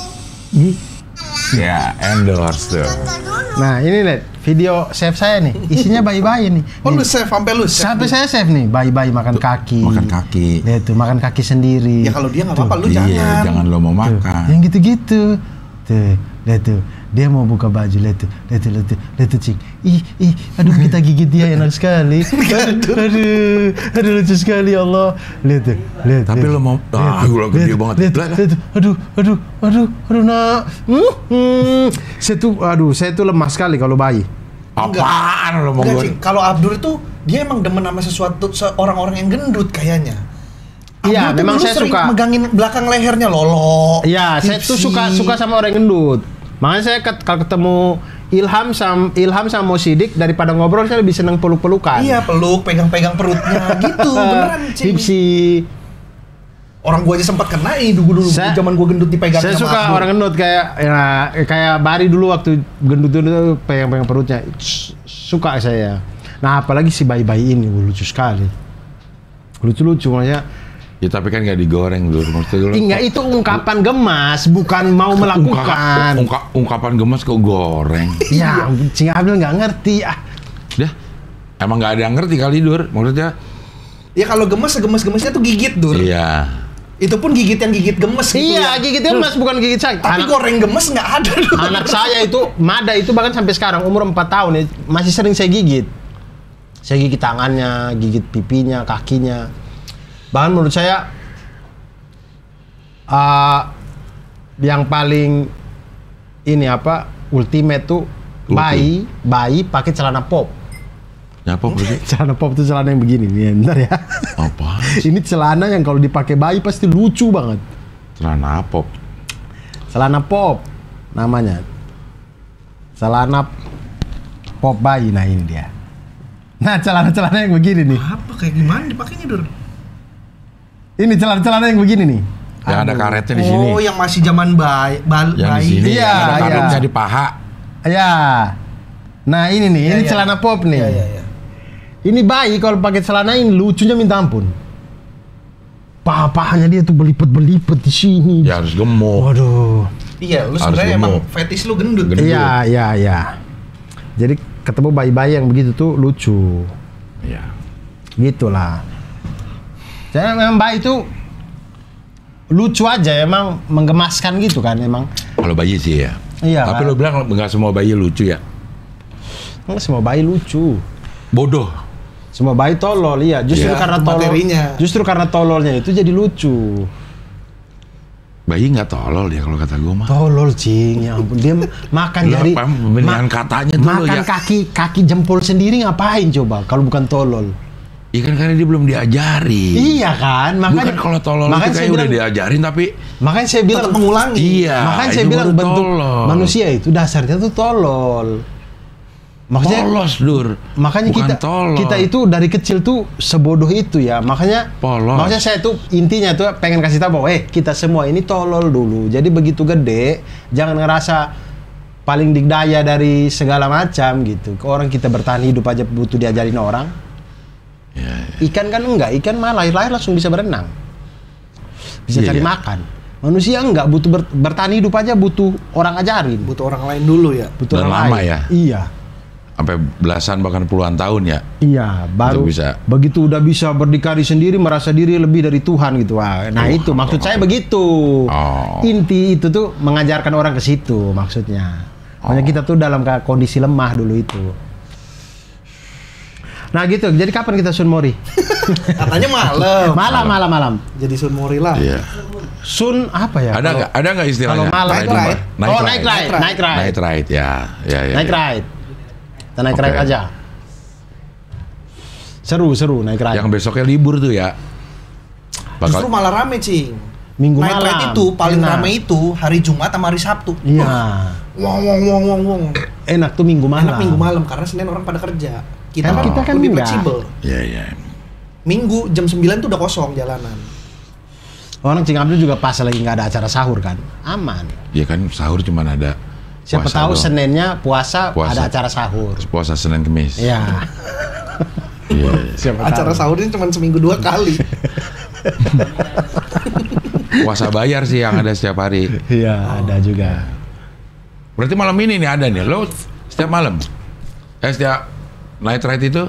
Ya, endorse tuh. Foto dulu. Nah, ini lihat video save saya nih. Isinya bayi-bayi nih. Oh, lu Nih. save sampai lu save. Sampai saya save nih, bayi-bayi makan kaki. Makan kaki. Lihat tuh, makan kaki sendiri. Ya kalau dia nggak apa-apa, lu Iya, jangan lo mau Tuh, makan. yang gitu-gitu. Tuh, lihat tuh. Dia mau buka baju, lihat tuh. Lihat tuh, Cik. Ih, aduh kita gigit dia enak sekali. Aduh lucu sekali ya Allah. Lihat tuh, lihat. Tapi lihat. lo mau, gue gede banget. Lihat, aduh, nak. Saya tuh lemah sekali kalau bayi. Apaan lo mau Enggak, gue? Cing. Kalau Abdur itu dia emang demen sama sesuatu orang-orang yang gendut kayaknya. Iya, Abdur tuh memang dulu saya sering suka. megangin belakang lehernya Lolo. Iya, saya tuh Tipsy. suka sama orang gendut. Makanya saya kalau ketemu Ilham sama Mo Sidik, daripada ngobrol saya lebih seneng peluk-pelukan. Iya, peluk, pegang-pegang perutnya gitu, beneran, Cing. Tipsy. Orang gua aja sempat kena dulu zaman gua gendut dipegang Saya sama suka Abdur. orang gendut kayak Bari dulu waktu gendut pegang-pegang perutnya. Suka saya. Nah, apalagi si bayi-bayi ini lucu sekali. Lucu-lucu maksudnya. Ya tapi kan nggak digoreng dulu. Enggak, itu ungkapan gemas, bukan mau melakukan. Ungkapan gemas kok goreng. Ya, Cing Abdul nggak ngerti. Dah, emang nggak ada yang ngerti kali Dur. Maksudnya? Ya kalau gemes-gemesnya tuh gigit Dur. Iya. Itu pun gigit yang gigit gemes gitu. Iya, gigit gemes bukan gigit sakit. Tapi goreng gemes nggak ada Dur. Anak saya itu, Mada itu bahkan sampai sekarang umur 4 tahun ya, masih sering saya gigit. Saya gigit tangannya, gigit pipinya, kakinya. Bahkan menurut saya yang paling ini ultimate tuh bayi pakai celana pop. Ya pop berarti? Celana pop itu celana yang begini nih, bentar ya. Apa? Ini celana yang kalau dipakai bayi pasti lucu banget. Celana pop. Celana pop namanya. Celana pop bayi, nah ini dia. Nah celana-celana yang begini nih. Apa kayak gimana dipakainya Dur? Ini celana-celana yang begini nih. Yang ada karetnya di sini. Oh, yang masih zaman bayi. Yang di sini. Iya, ada karungnya iya. di paha. Ya. Nah ini nih, ini celana pop nih. Iya. Ini bayi kalau pakai celana ini lucunya minta ampun. Pahanya dia tuh belipet-belipet di sini. Ya harus gemuk. Waduh. Iya, lu Harus sebenarnya emang gemuk. fetish lu gendut. Iya. Jadi ketemu bayi-bayi yang begitu tuh lucu. Iya. Gitulah. Jadi memang bayi itu lucu aja, emang menggemaskan gitu kan emang. Kalau bayi sih ya. Iya. Tapi kan? lo bilang nggak semua bayi lucu ya? Enggak semua bayi lucu. Bodoh. Semua bayi tolol, iya. Justru Iya, karena tolol. materinya. Justru karena tololnya itu jadi lucu. Bayi nggak tolol ya kalau kata gue mah. Tolol, Cing. Ya ampun, dia makan Lo dari pemilihan katanya tuh lo makan ya. kaki jempol sendiri ngapain coba kalau bukan tolol? Iya kan karena dia belum diajari. Iya kan? Makanya Bukan kalau tolol itu makanya kayak saya udah bilang, diajarin tapi makanya saya bilang Tetap mengulangi. iya. makanya saya itu bilang baru bentuk tolol. manusia itu dasarnya tuh tolol. Maksudnya Polos, Dur. makanya Bukan tolol. kita itu dari kecil tuh sebodoh itu ya. Makanya Polos. maksudnya saya tuh intinya tuh pengen kasih tahu bahwa kita semua ini tolol dulu. Jadi begitu gede jangan ngerasa paling dikdaya dari segala macam gitu. Orang kita bertahan hidup aja butuh diajarin orang. Ya. Ikan kan enggak, ikan malah lahir langsung bisa berenang. Bisa Iya, cari iya. makan. Manusia enggak butuh bertahan hidup aja butuh orang ajarin. Butuh orang lain dulu ya. Butuh Dan orang lama lain. ya? Iya. Sampai belasan bahkan puluhan tahun ya. Iya, baru Untuk bisa. begitu udah bisa berdikari sendiri, merasa diri lebih dari Tuhan gitu. Wah, nah itu maksud saya begitu. Oh. Inti itu tuh mengajarkan orang ke situ maksudnya. Makanya kita tuh dalam kondisi lemah dulu itu. Nah gitu, jadi kapan kita Sun Mori? Katanya malam. Malam. Jadi Sun Mori lah. Iya. Sun apa ya? Ada nggak istilahnya? kalau malam Night ride. Night ride. Night ride ya. Night ride. Kita naik Oke. ride aja. Seru naik ride. Yang besoknya libur tuh ya. Justru malah rame, Cing. Minggu Night malam. ride itu paling Enak. rame itu hari Jumat sama hari Sabtu. Iya. Wong. Enak tuh minggu malam. Enak minggu malam karena Senin orang pada kerja. Kita kan lebih enggak. fleksibel. Iya. Minggu jam 9 tuh udah kosong jalanan. Orang Cing Abdul juga pas lagi nggak ada acara sahur kan, aman. Ya kan sahur cuman ada. Siapa puasa tahu doang. Seninnya puasa Puasa. ada acara sahur. Puasa Senin Kemis. Iya. Iya. Siapa Acara tahu. sahurnya cuma seminggu 2 kali. Puasa bayar sih yang ada setiap hari. Iya, ada juga. Berarti malam ini nih ada nih. Lo setiap malam? Setiap night ride itu?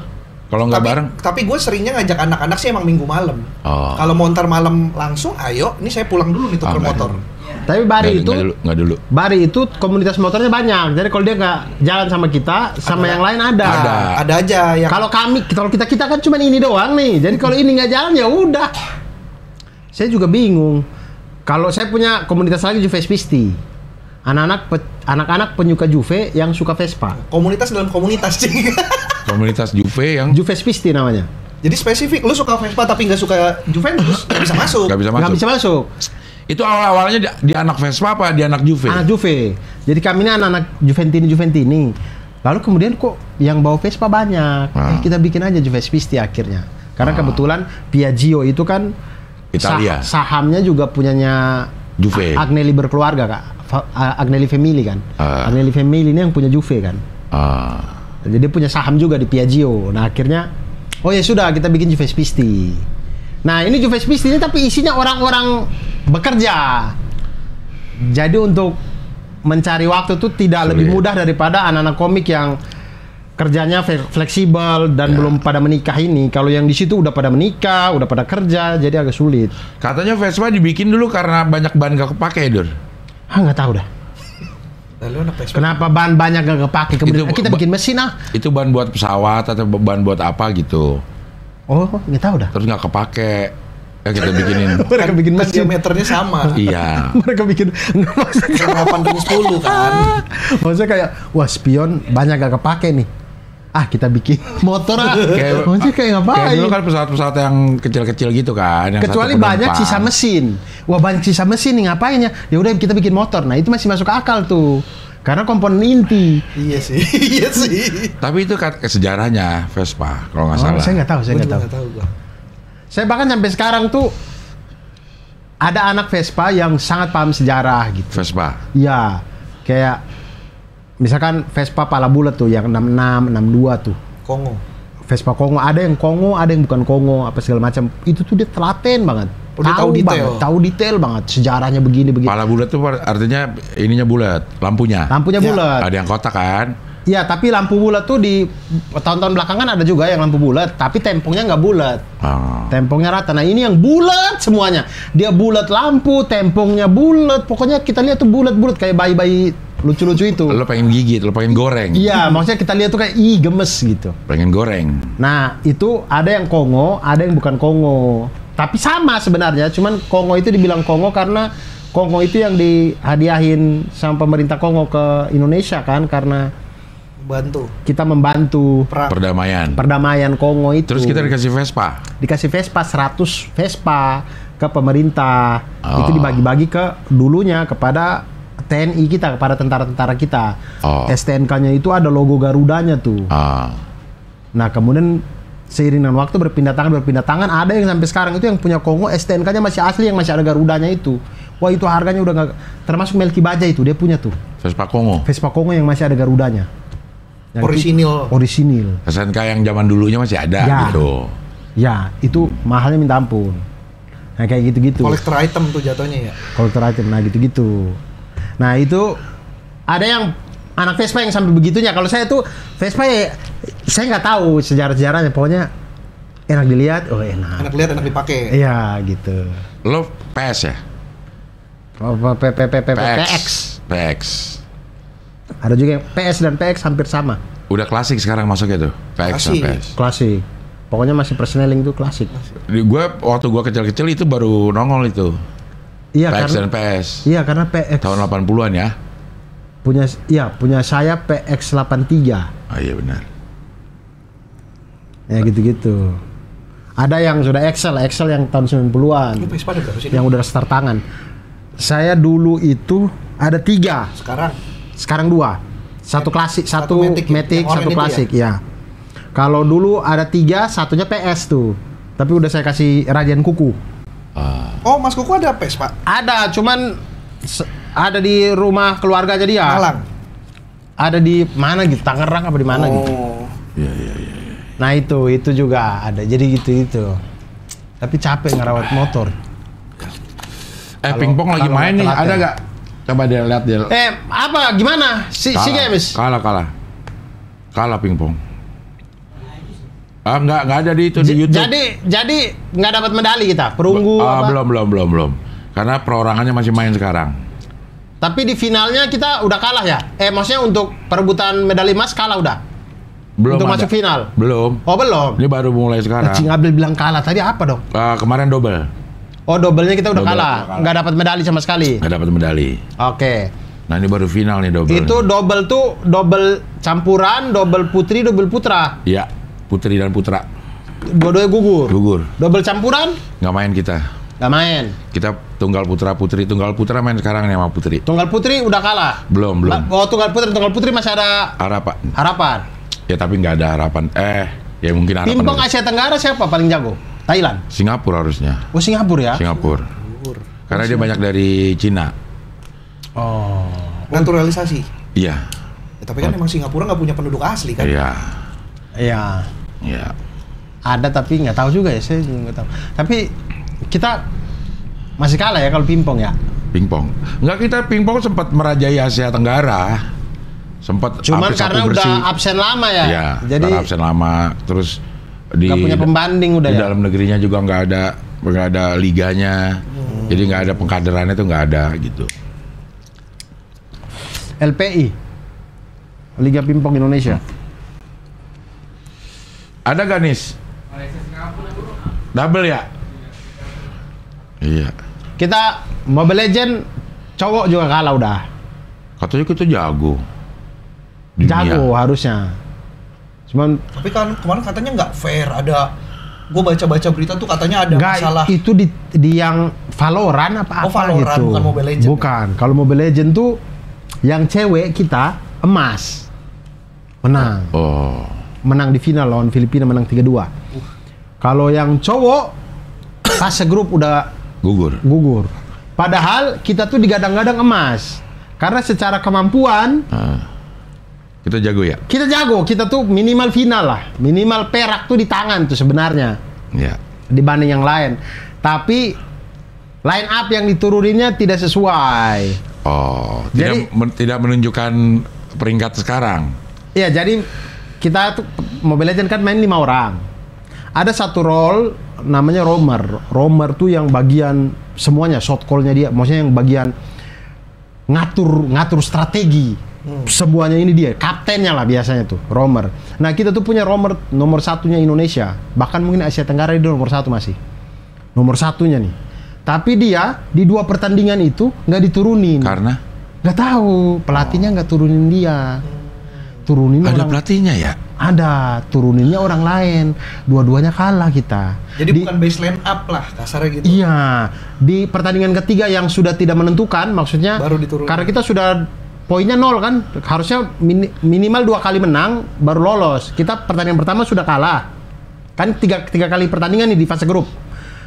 Kalau nggak bareng? Tapi gue seringnya ngajak anak-anak sih emang minggu malam. Oh. Kalau mau ntar malam langsung, ayo. Ini saya pulang dulu nih tuker nggak motor. dulu. Tapi Bari itu Nggak dulu. Bari itu komunitas motornya banyak. Jadi kalau dia nggak jalan sama kita, sama yang lain ada. Ada aja yang Kalau kita kan cuma ini doang nih. Jadi kalau ini nggak jalan ya udah. Saya juga bingung. Kalau saya punya komunitas lagi Juve Spisti. Anak-anak penyuka Juve yang suka Vespa. komunitas dalam komunitas, Cing. Komunitas Juve yang Juve Spisti namanya. Jadi spesifik, lu suka Vespa tapi nggak suka Juventus, nggak bisa masuk. nggak bisa Nggak masuk. bisa masuk. Itu awal-awalnya di anak Vespa apa di anak Juve? Anak Juve. Jadi kami ini anak-anak Juventini. Lalu kemudian kok yang bawa Vespa banyak. Kita bikin aja Juve Spisti akhirnya. Karena kebetulan Piaggio itu kan Italia. sahamnya juga punyanya Juve. Agnelli berkeluarga, Kak. Agnelli Family kan. Agnelli Family ini yang punya Juve kan. Jadi dia punya saham juga di Piaggio. Nah akhirnya, oh ya sudah kita bikin Juve Spisti. Nah, ini Juve Beast ini tapi isinya orang-orang bekerja. Jadi untuk mencari waktu tuh tidak lebih mudah daripada anak-anak komik yang kerjanya fleksibel dan belum pada menikah ini. Kalau yang di situ udah pada menikah, udah pada kerja, jadi agak sulit. Katanya Vespa dibikin dulu karena banyak ban gak kepake, Dur. Nggak tahu dah. Kenapa ban banyak gak kepake? Kemudian kita bikin mesin Itu ban buat pesawat atau ban buat apa gitu? Oh, nggak tahu dah. Terus nggak kepake. Ya kita bikinin. Mereka bikin mesin. Diameternya sama. Iya. Mereka bikin 8/10 kan. Maksudnya kayak, wah spion banyak gak kepake nih. Kita bikin motor Maksudnya kayak ngapain? Kayak dulu kan pesawat-pesawat yang kecil-kecil gitu kan. Yang kecuali banyak sisa mesin. Wah banyak sisa mesin nih ngapain ya? Ya udah kita bikin motor. Nah itu masih masuk akal tuh. Karena komponen inti. Iya sih. Tapi itu kan sejarahnya Vespa kalau nggak salah. Saya nggak tahu. Saya bahkan sampai sekarang tuh ada anak Vespa yang sangat paham sejarah gitu. Vespa. Iya, kayak misalkan Vespa pala bulat tuh yang 66, 62 tuh. Kongo. Vespa Kongo, ada yang bukan Kongo, apa segala macam. Itu tuh dia telaten banget. Tahu detail banget sejarahnya begini. Pala bulat tuh artinya ininya bulat, lampunya. Lampunya bulat. Ada yang kotak kan? Iya, tapi lampu bulat tuh di tahun-tahun belakangan ada juga yang lampu bulat, tapi tempongnya nggak bulat. Tempongnya rata. Nah ini yang bulat semuanya. Dia bulat lampu, tempongnya bulat. Pokoknya kita lihat tuh bulat-bulat kayak bayi-bayi lucu-lucu itu. Lo pengen gigit, lo pengen goreng. Iya, maksudnya kita lihat tuh kayak gemes gitu. Pengen goreng. Nah itu ada yang Kongo, ada yang bukan Kongo. Tapi sama sebenarnya, cuman Kongo itu dibilang Kongo karena Kongo itu yang dihadiahin sama pemerintah Kongo ke Indonesia kan, karena kita membantu perdamaian Kongo itu. Terus kita dikasih Vespa. Dikasih Vespa 100 Vespa ke pemerintah. Itu dibagi-bagi dulunya kepada TNI kita, kepada tentara-tentara kita. STNK-nya itu ada logo Garudanya tuh. Nah, kemudian seiring dengan waktu berpindah tangan, ada yang sampai sekarang itu yang punya Kongo STNK-nya masih asli, yang masih ada Garudanya itu. Wah, itu harganya udah nggak, termasuk Melki Baja itu dia punya tuh. Vespa Kongo yang masih ada Garudanya. Orisinil. SNK yang zaman dulunya masih ada gitu. Ya, itu mahalnya minta ampun. Nah, kayak gitu-gitu. Kolektor item tuh jatuhnya ya. Kolektor item, nah gitu-gitu. Nah, itu ada yang anak Vespa yang sampai begitunya. Kalau saya tuh Vespa ya, saya nggak tahu sejarah-sejarahnya. Pokoknya enak dilihat, enak. Enak dilihat, enak dipakai. Iya, gitu. Lo PS ya? PX. Ada juga yang PS dan PX hampir sama. Udah klasik sekarang masuknya tuh, PX dan PS. Klasik. Pokoknya masih persneling tuh klasik. Waktu gua kecil-kecil itu baru nongol itu. Iya, PX karena, dan PS. Iya, karena PX. Tahun 80-an ya. Punya saya PX 83. Iya benar. Ya gitu-gitu. Ada yang sudah Excel yang tahun 90-an. Yang udah start tangan. Saya dulu itu ada 3. Sekarang 2. Satu klasik, satu Matic, satu klasik ya. Kalau dulu ada 3, satunya PS tuh. Tapi udah saya kasih radian kuku. Oh, Mas Kuku ada PS, Pak? Ada, cuman ada di rumah keluarga jadi ya. Malang. Ada di mana gitu, Tangerang apa di mana gitu. Iya. Nah, itu juga ada. Jadi gitu. Tapi capek ngerawat motor. Pingpong lagi main nih, ada gak? Coba dia lihat dia. Apa? Gimana? Si games? Kalah pingpong. Nggak ada di YouTube. Jadi nggak dapat medali kita, perunggu apa? Belum. Karena perorangannya masih main sekarang. Tapi di finalnya kita udah kalah ya? Maksudnya untuk perebutan medali emas kalah udah? Belum untuk ada. Masuk final? Belum. Oh belum? Ini baru mulai sekarang. Cing Abdul bilang kalah, tadi apa dong? Kemarin double. Oh double-nya kita udah kalah, nggak dapat medali sama sekali? Nggak dapat medali. Oke. Nah ini baru final nih double. Itu double tuh double campuran, double putri, double putra? Iya, putri dan putra. Dua-duanya gugur? Double campuran? Nggak main kita. Nggak main? Kita tunggal putra putri. Tunggal putra main sekarang nih sama putri. Tunggal putri udah kalah? Belum. Oh tunggal putri masih ada harapan? Ya tapi nggak ada harapan. Ya mungkin harapan. Pingpong Asia Tenggara siapa paling jago? Thailand? Singapura harusnya. Oh Singapura ya? Singapura. Karena dia banyak dari Cina. Oh. Naturalisasi? Iya. Ya, tapi kan emang Singapura nggak punya penduduk asli kan? Iya. Ada tapi nggak tahu juga ya, saya juga nggak tahu. Tapi kita masih kalah ya kalau pingpong ya. Pingpong. Enggak, kita pingpong sempat merajai Asia Tenggara. Sempat. Cuman karena udah absen lama ya. Iya. Jadi absen lama, terus nggak punya pembanding udah di ya. dalam negerinya juga nggak ada liganya. Jadi nggak ada pengkaderannya tuh nggak ada gitu. LPI, Liga Pingpong Indonesia. Ada gak Nis? Double ya? Iya. Kita Mobile Legend cowok juga kalah udah. Katanya kita jago. Jago harusnya. Cuman Tapi kan kemarin katanya nggak fair, ada gue baca-baca berita tuh katanya ada masalah. Itu di yang Valorant apa Valorant, gitu. bukan Mobile Legend. Bukan. Kalau Mobile Legend tuh yang cewek kita emas. Menang. Oh. Menang di final lawan Filipina, menang 3-2. Kalau yang cowok fase grup udah gugur. Padahal kita tuh digadang-gadang emas. Karena secara kemampuan kita jago ya? Kita jago, kita tuh minimal final lah. Minimal perak tuh di tangan tuh sebenarnya. Iya. Dibanding yang lain. Tapi line up yang dituruninnya tidak sesuai. Oh, Jadi- tidak menunjukkan peringkat sekarang. Iya, jadi kita tuh Mobile Legends kan main 5 orang. Ada satu role namanya roamer. Roamer tuh yang bagian semuanya, shot call-nya dia. Maksudnya yang bagian ngatur strategi. Semuanya ini dia, kaptennya lah biasanya tuh, roamer. Nah, kita tuh punya roamer nomor satunya Indonesia. Bahkan mungkin Asia Tenggara dia nomor 1 masih. Nomor satunya nih. Tapi dia di 2 pertandingan itu nggak diturunin. Karena? Nggak tahu, pelatihnya nggak turunin dia. Turunin Ada orang, pelatihnya ya? ada, turuninnya orang lain. Dua-duanya kalah kita. Jadi bukan baseline up lah kasarnya gitu. Iya, di pertandingan ketiga yang sudah tidak menentukan, maksudnya Baru diturunin. karena kita sudah poinnya 0 kan, harusnya minimal 2 kali menang baru lolos. Kita pertandingan pertama sudah kalah. Kan tiga kali pertandingan nih di fase grup.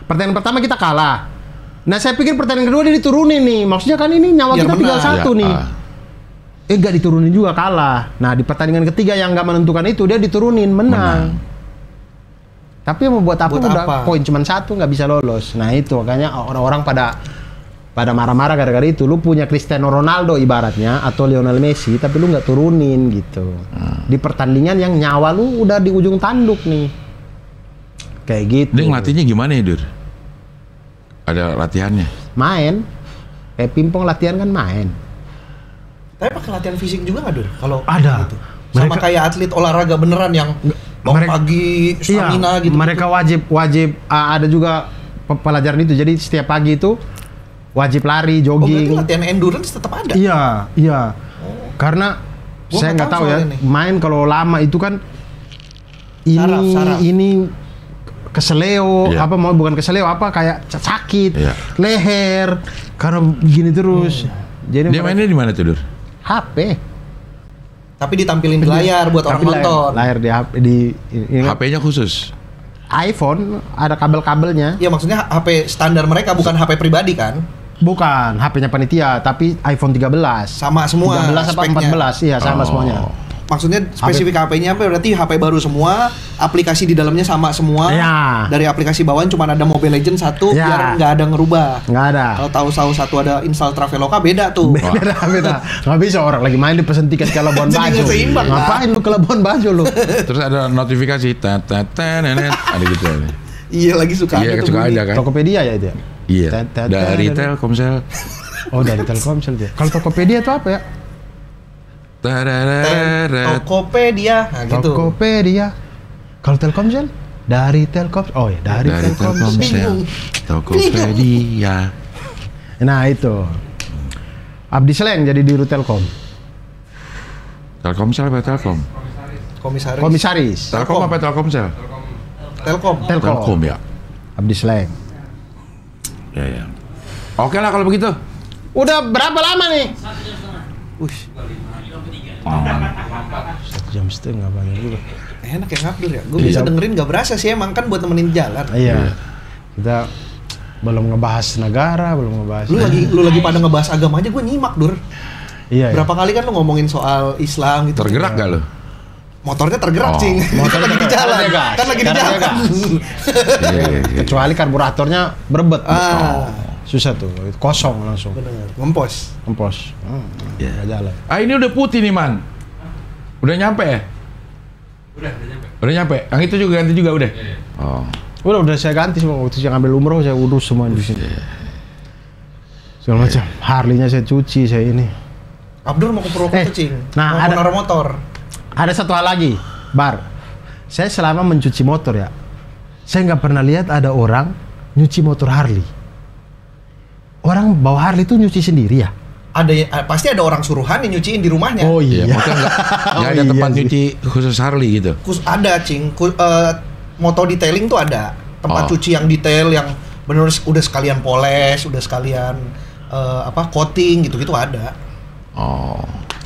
Pertandingan pertama kita kalah. Nah, saya pikir pertandingan kedua dia diturunin nih. Maksudnya kan ini nyawa Biar kita tinggal menang. 1 nih. Nggak diturunin juga, kalah. Nah, di pertandingan ketiga yang nggak menentukan itu dia diturunin, menang. Tapi mau buat apa? Buat Udah apa? poin cuma 1 nggak bisa lolos. Nah, itu makanya orang-orang pada marah-marah gara-gara itu. Lu punya Cristiano Ronaldo ibaratnya atau Lionel Messi, tapi lu nggak turunin gitu. Di pertandingan yang nyawa lu udah di ujung tanduk nih. Kayak gitu. Dia ngelatihnya gimana ya, Dur? Ada latihannya? Main. Kayak pingpong latihan kan main. Tapi pakai latihan fisik juga nggak, Dur? Kalau Ada. gitu. Sama kayak atlet olahraga beneran yang bangun pagi, stamina gitu. Mereka wajib ada juga pelajaran itu. Jadi setiap pagi itu wajib lari, Oh, berarti jogging. latihan endurance tetap ada? Iya. Karena Gua saya nggak nggak tahu tahu ya, soal ini. main kalau lama itu kan Saraf. ini keseleo, Iya. apa mau bukan keseleo, apa kayak sakit, Iya. leher karena gini terus. Jadi Dia mainnya di mana tuh, Dur? HP. Tapi ditampilin di layar buat orang Tapi nonton. layar di HP ini kan HP-nya khusus. iPhone ada kabel-kabelnya. Ya maksudnya HP standar mereka bukan HP pribadi kan? Bukan, HP-nya panitia, tapi iPhone 13. Sama semua 13 apa speknya. 14, iya sama semuanya. Maksudnya spesifik HP-nya apa berarti HP baru semua, aplikasi di dalamnya sama semua. Iya. Dari aplikasi bawaan cuma ada Mobile Legends 1 Iya. biar nggak ada ngerubah. Nggak ada. Kalau tahu satu ada install Traveloka beda tuh. Beda. Nggak bisa orang lagi main di pesen tiket ke Labuan Jadi Bajo. nggak seimbang, kan? Ngapain lu ke Labuan Bajo lu? Terus ada notifikasi nenet, ada gitu. Iya lagi suka Iya, ada tuh suka bunyi. ada kan? Tokopedia ya itu ya? Iya. Dari Tet. Telkomsel. Oh, dari Telkomsel dia. Kalau Tokopedia itu apa ya? Tararararat. Tokopedia, nah gitu. Tokopedia. Kalau Telkomsel? Dari Telkomsel. Oh ya, dari Dari Telkomsel. Telkomsel. Tokopedia. Nah, itu. Abdi Sleng jadi di Telkom. Telkomsel apa Telkom? Komisaris. Komisaris. Telkom apa Telkomsel? Telkom. Telkom ya. Abdi Sleng. Ya. Oke lah kalau begitu. Udah berapa lama nih? Wih, 1,5 jam banyak juga. enak ya ngabdur ya. Gue bisa dengerin nggak berasa sih emang kan buat nemenin jalan. Iya. Kita belum ngebahas negara, belum ngebahas. Lu lagi pada ngebahas agama aja gue nyimak, Dur. Iya. Berapa kali kan lu ngomongin soal Islam gitu. Tergerak gak lo? motornya tergerak, Cing. Motornya lagi di jalan. Kan lagi di jalan. Kecuali karburatornya berebet. Susah tuh, kosong langsung. Bener. Ngempos. Nggak jalan. Ini udah putih nih, Man. Udah nyampe ya? Udah nyampe. Yang itu juga ganti juga udah. Udah saya ganti semua. Waktu saya ngambil umroh saya urus semua di sini. Segala macam. Harley-nya saya cuci, saya ini. Abdur mau ke Purwokerto, Cing. Nah, mau naruh motor. Ada satu hal lagi, Bar. Saya selama mencuci motor ya, saya nggak pernah lihat ada orang nyuci motor Harley. Orang bawa Harley itu nyuci sendiri ya? Pasti ada orang suruhan yang nyuciin di rumahnya. Oh iya. Maksudnya nggak ada tempat nyuci khusus Harley gitu? Ada, Cing. Moto detailing tuh ada. Tempat cuci yang detail, yang benar udah sekalian poles, udah sekalian coating gitu-gitu ada.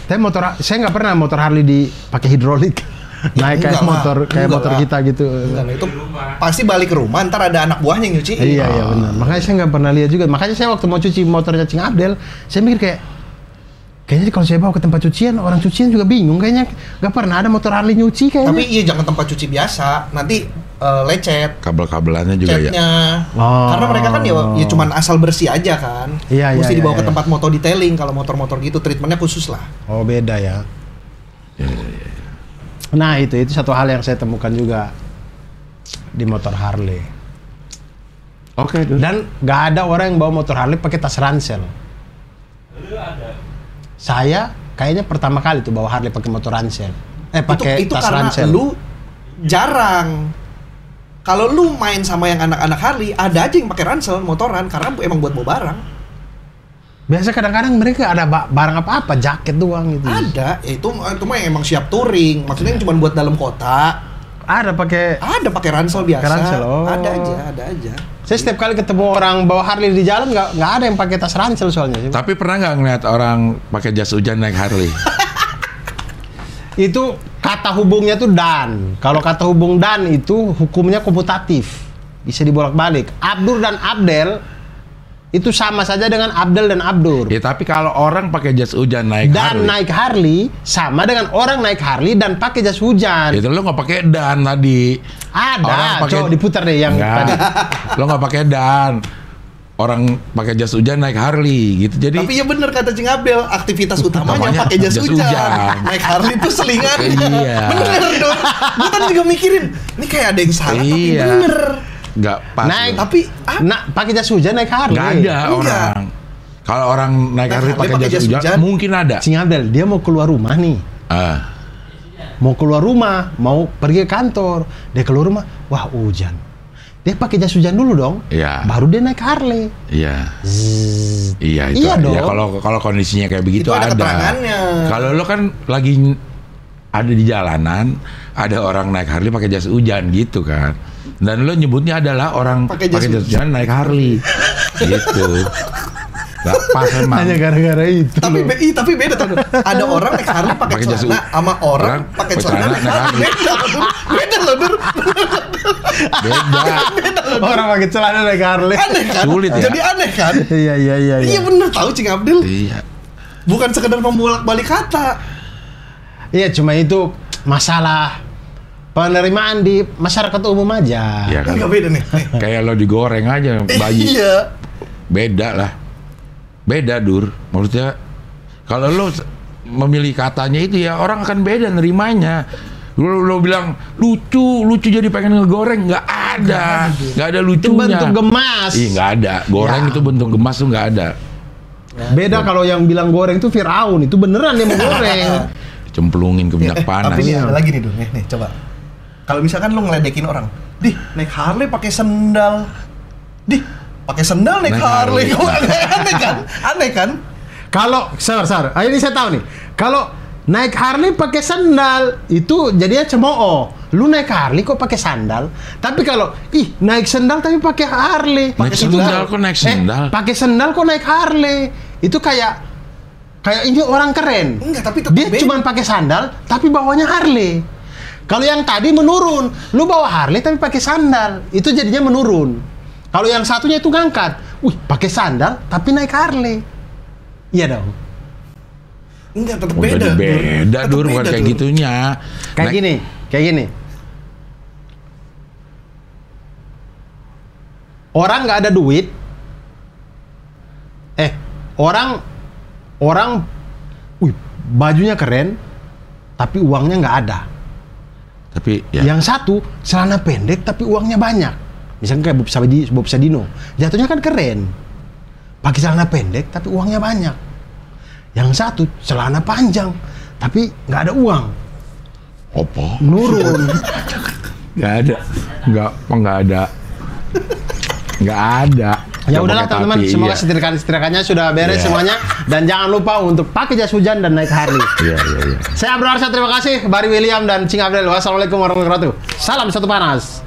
Tapi saya nggak pernah motor Harley dipakai hidrolik. Naik kayak motor kita gitu. Enggak, itu pasti balik ke rumah, ntar ada anak buahnya yang nyuci. Iya benar. Makanya saya nggak pernah lihat juga. Makanya saya waktu mau cuci motornya Cing Abdel, saya mikir kayaknya kalau saya bawa ke tempat cucian, orang cucian juga bingung. Kayaknya nggak pernah ada motor Harley nyuci kayaknya. Tapi iya, jangan tempat cuci biasa. Nanti lecet. Kabel-kabelannya juga catnya. Karena mereka kan ya cuman asal bersih aja kan. Mesti dibawa ke tempat moto detailing. Kalau motor-motor gitu treatmentnya khusus lah. Oh beda ya. Nah itu satu hal yang saya temukan juga di motor Harley. Oke. Dan nggak ada orang yang bawa motor Harley pakai tas ransel. Saya kayaknya pertama kali tuh bawa Harley pakai motor ransel. Pakai tas ransel. Itu karena lu jarang. Kalau lu main sama yang anak-anak Harley, ada aja yang pakai ransel motoran karena emang buat bawa barang. Biasa kadang-kadang mereka ada barang apa-apa, jaket doang gitu. Ada, itu mah emang siap touring. Maksudnya yang cuma buat dalam kota. Ada pakai ransel biasa. Ransel, Ada aja. Saya setiap kali ketemu orang bawa Harley di jalan nggak ada yang pakai tas ransel soalnya. Tapi pernah nggak ngeliat orang pakai jas hujan naik Harley? Itu kata hubungnya tuh dan. Kalau kata hubung dan itu hukumnya komutatif. Bisa dibolak-balik. Abdur dan Abdel itu sama saja dengan Abdel dan Abdur. Ya tapi kalau orang pakai jas hujan naik dan Harley. naik Harley sama dengan orang naik Harley dan pakai jas hujan. Itu lo nggak pakai dan tadi. Ada. Coba diputar deh yang tadi. Lo nggak pakai dan. Orang pakai jas hujan naik Harley gitu. Jadi tapi ya bener kata Cing Abel, aktivitas utamanya pakai jas hujan. Naik Harley itu selingan. Iya. Bener dong. Gue kan juga mikirin, ini kayak ada yang salah tapi bener. Nggak pas. Tapi pakai jas hujan naik Harley. Nggak ada orang. Kalau orang naik Harley pakai jas hujan, mungkin ada. Cing Abel, dia mau keluar rumah nih. Mau keluar rumah, mau pergi ke kantor. Dia keluar rumah, wah hujan. Dia pakai jas hujan dulu dong. Iya. Baru dia naik Harley. Iya. Iya itu. Iya dong. Ya, kalau kondisinya kayak begitu itu ada. Kalau lo kan lagi ada di jalanan, ada orang naik Harley pakai jas hujan gitu kan. Dan lo nyebutnya adalah orang pakai jas hujan naik Harley. Gitu. Gak pas emang. Hanya gara-gara itu. Tapi beda tuh. Ada orang naik Harley pakai celana sama orang pakai celana naik Harley. Beda loh, Dur. Beda. Orang pakai celana naik Harley. Aneh kan? Sulit ya. Jadi aneh kan? Iya. Iya bener tahu Cing Abdul. Iya. Bukan sekedar membolak-balik kata. Iya, cuma itu masalah penerimaan di masyarakat umum aja. Iya kan. Enggak beda nih. Kayak lo digoreng aja bayi. Iya. Beda lah. Beda, Dur. Maksudnya kalau lo memilih katanya itu ya orang akan beda nerimanya. Lo bilang lucu jadi pengen ngegoreng, nggak ada lucunya. Itu bentuk gemas. Iya nggak ada. Goreng itu bentuk gemas tuh nggak ada. Beda kalau yang bilang goreng itu Firaun, itu beneran dia mau goreng. Cemplungin ke minyak panas. Tapi ini ada lagi nih, Dur. Nih, coba. Kalau misalkan lo ngeledekin orang, "Dih, naik Harley pakai sendal." "Dih, pakai sendal naik Harley." Aneh kan? Kalau ini saya tahu nih. Kalau naik Harley pakai sandal itu jadinya cemooh. Lu naik Harley kok pakai sandal? Tapi kalau naik sandal tapi pakai Harley. Naik sandal kok naik sandal? Pakai sandal kok naik Harley? Itu kayak ini orang keren. Enggak, tapi dia cuma pakai sandal tapi bawanya Harley. Kalau yang tadi menurun, lu bawa Harley tapi pakai sandal, itu jadinya menurun. Kalau yang satunya itu ngangkat, pakai sandal tapi naik Harley. Iya dong. Enggak, tetap Oh, beda. beda Dur, bukan kayak gitunya. Kayak gini. Orang nggak ada duit. Orang, bajunya keren, tapi uangnya nggak ada. Tapi ya. Yang satu celana pendek tapi uangnya banyak. Misalnya kayak Bob Sadino, jatuhnya kan keren, pakai celana pendek tapi uangnya banyak. Yang satu celana panjang tapi nggak ada uang. Opo? Nurun. Nggak ada. Ya udahlah teman-teman, semoga setrika-setrikanya sudah beres semuanya, dan jangan lupa untuk pakai jas hujan dan naik Harley. Iya. Saya Abdul Arsyad, terima kasih. Bari William dan Cing Abdel. Wassalamualaikum warahmatullahi wabarakatuh. Salam satu panas.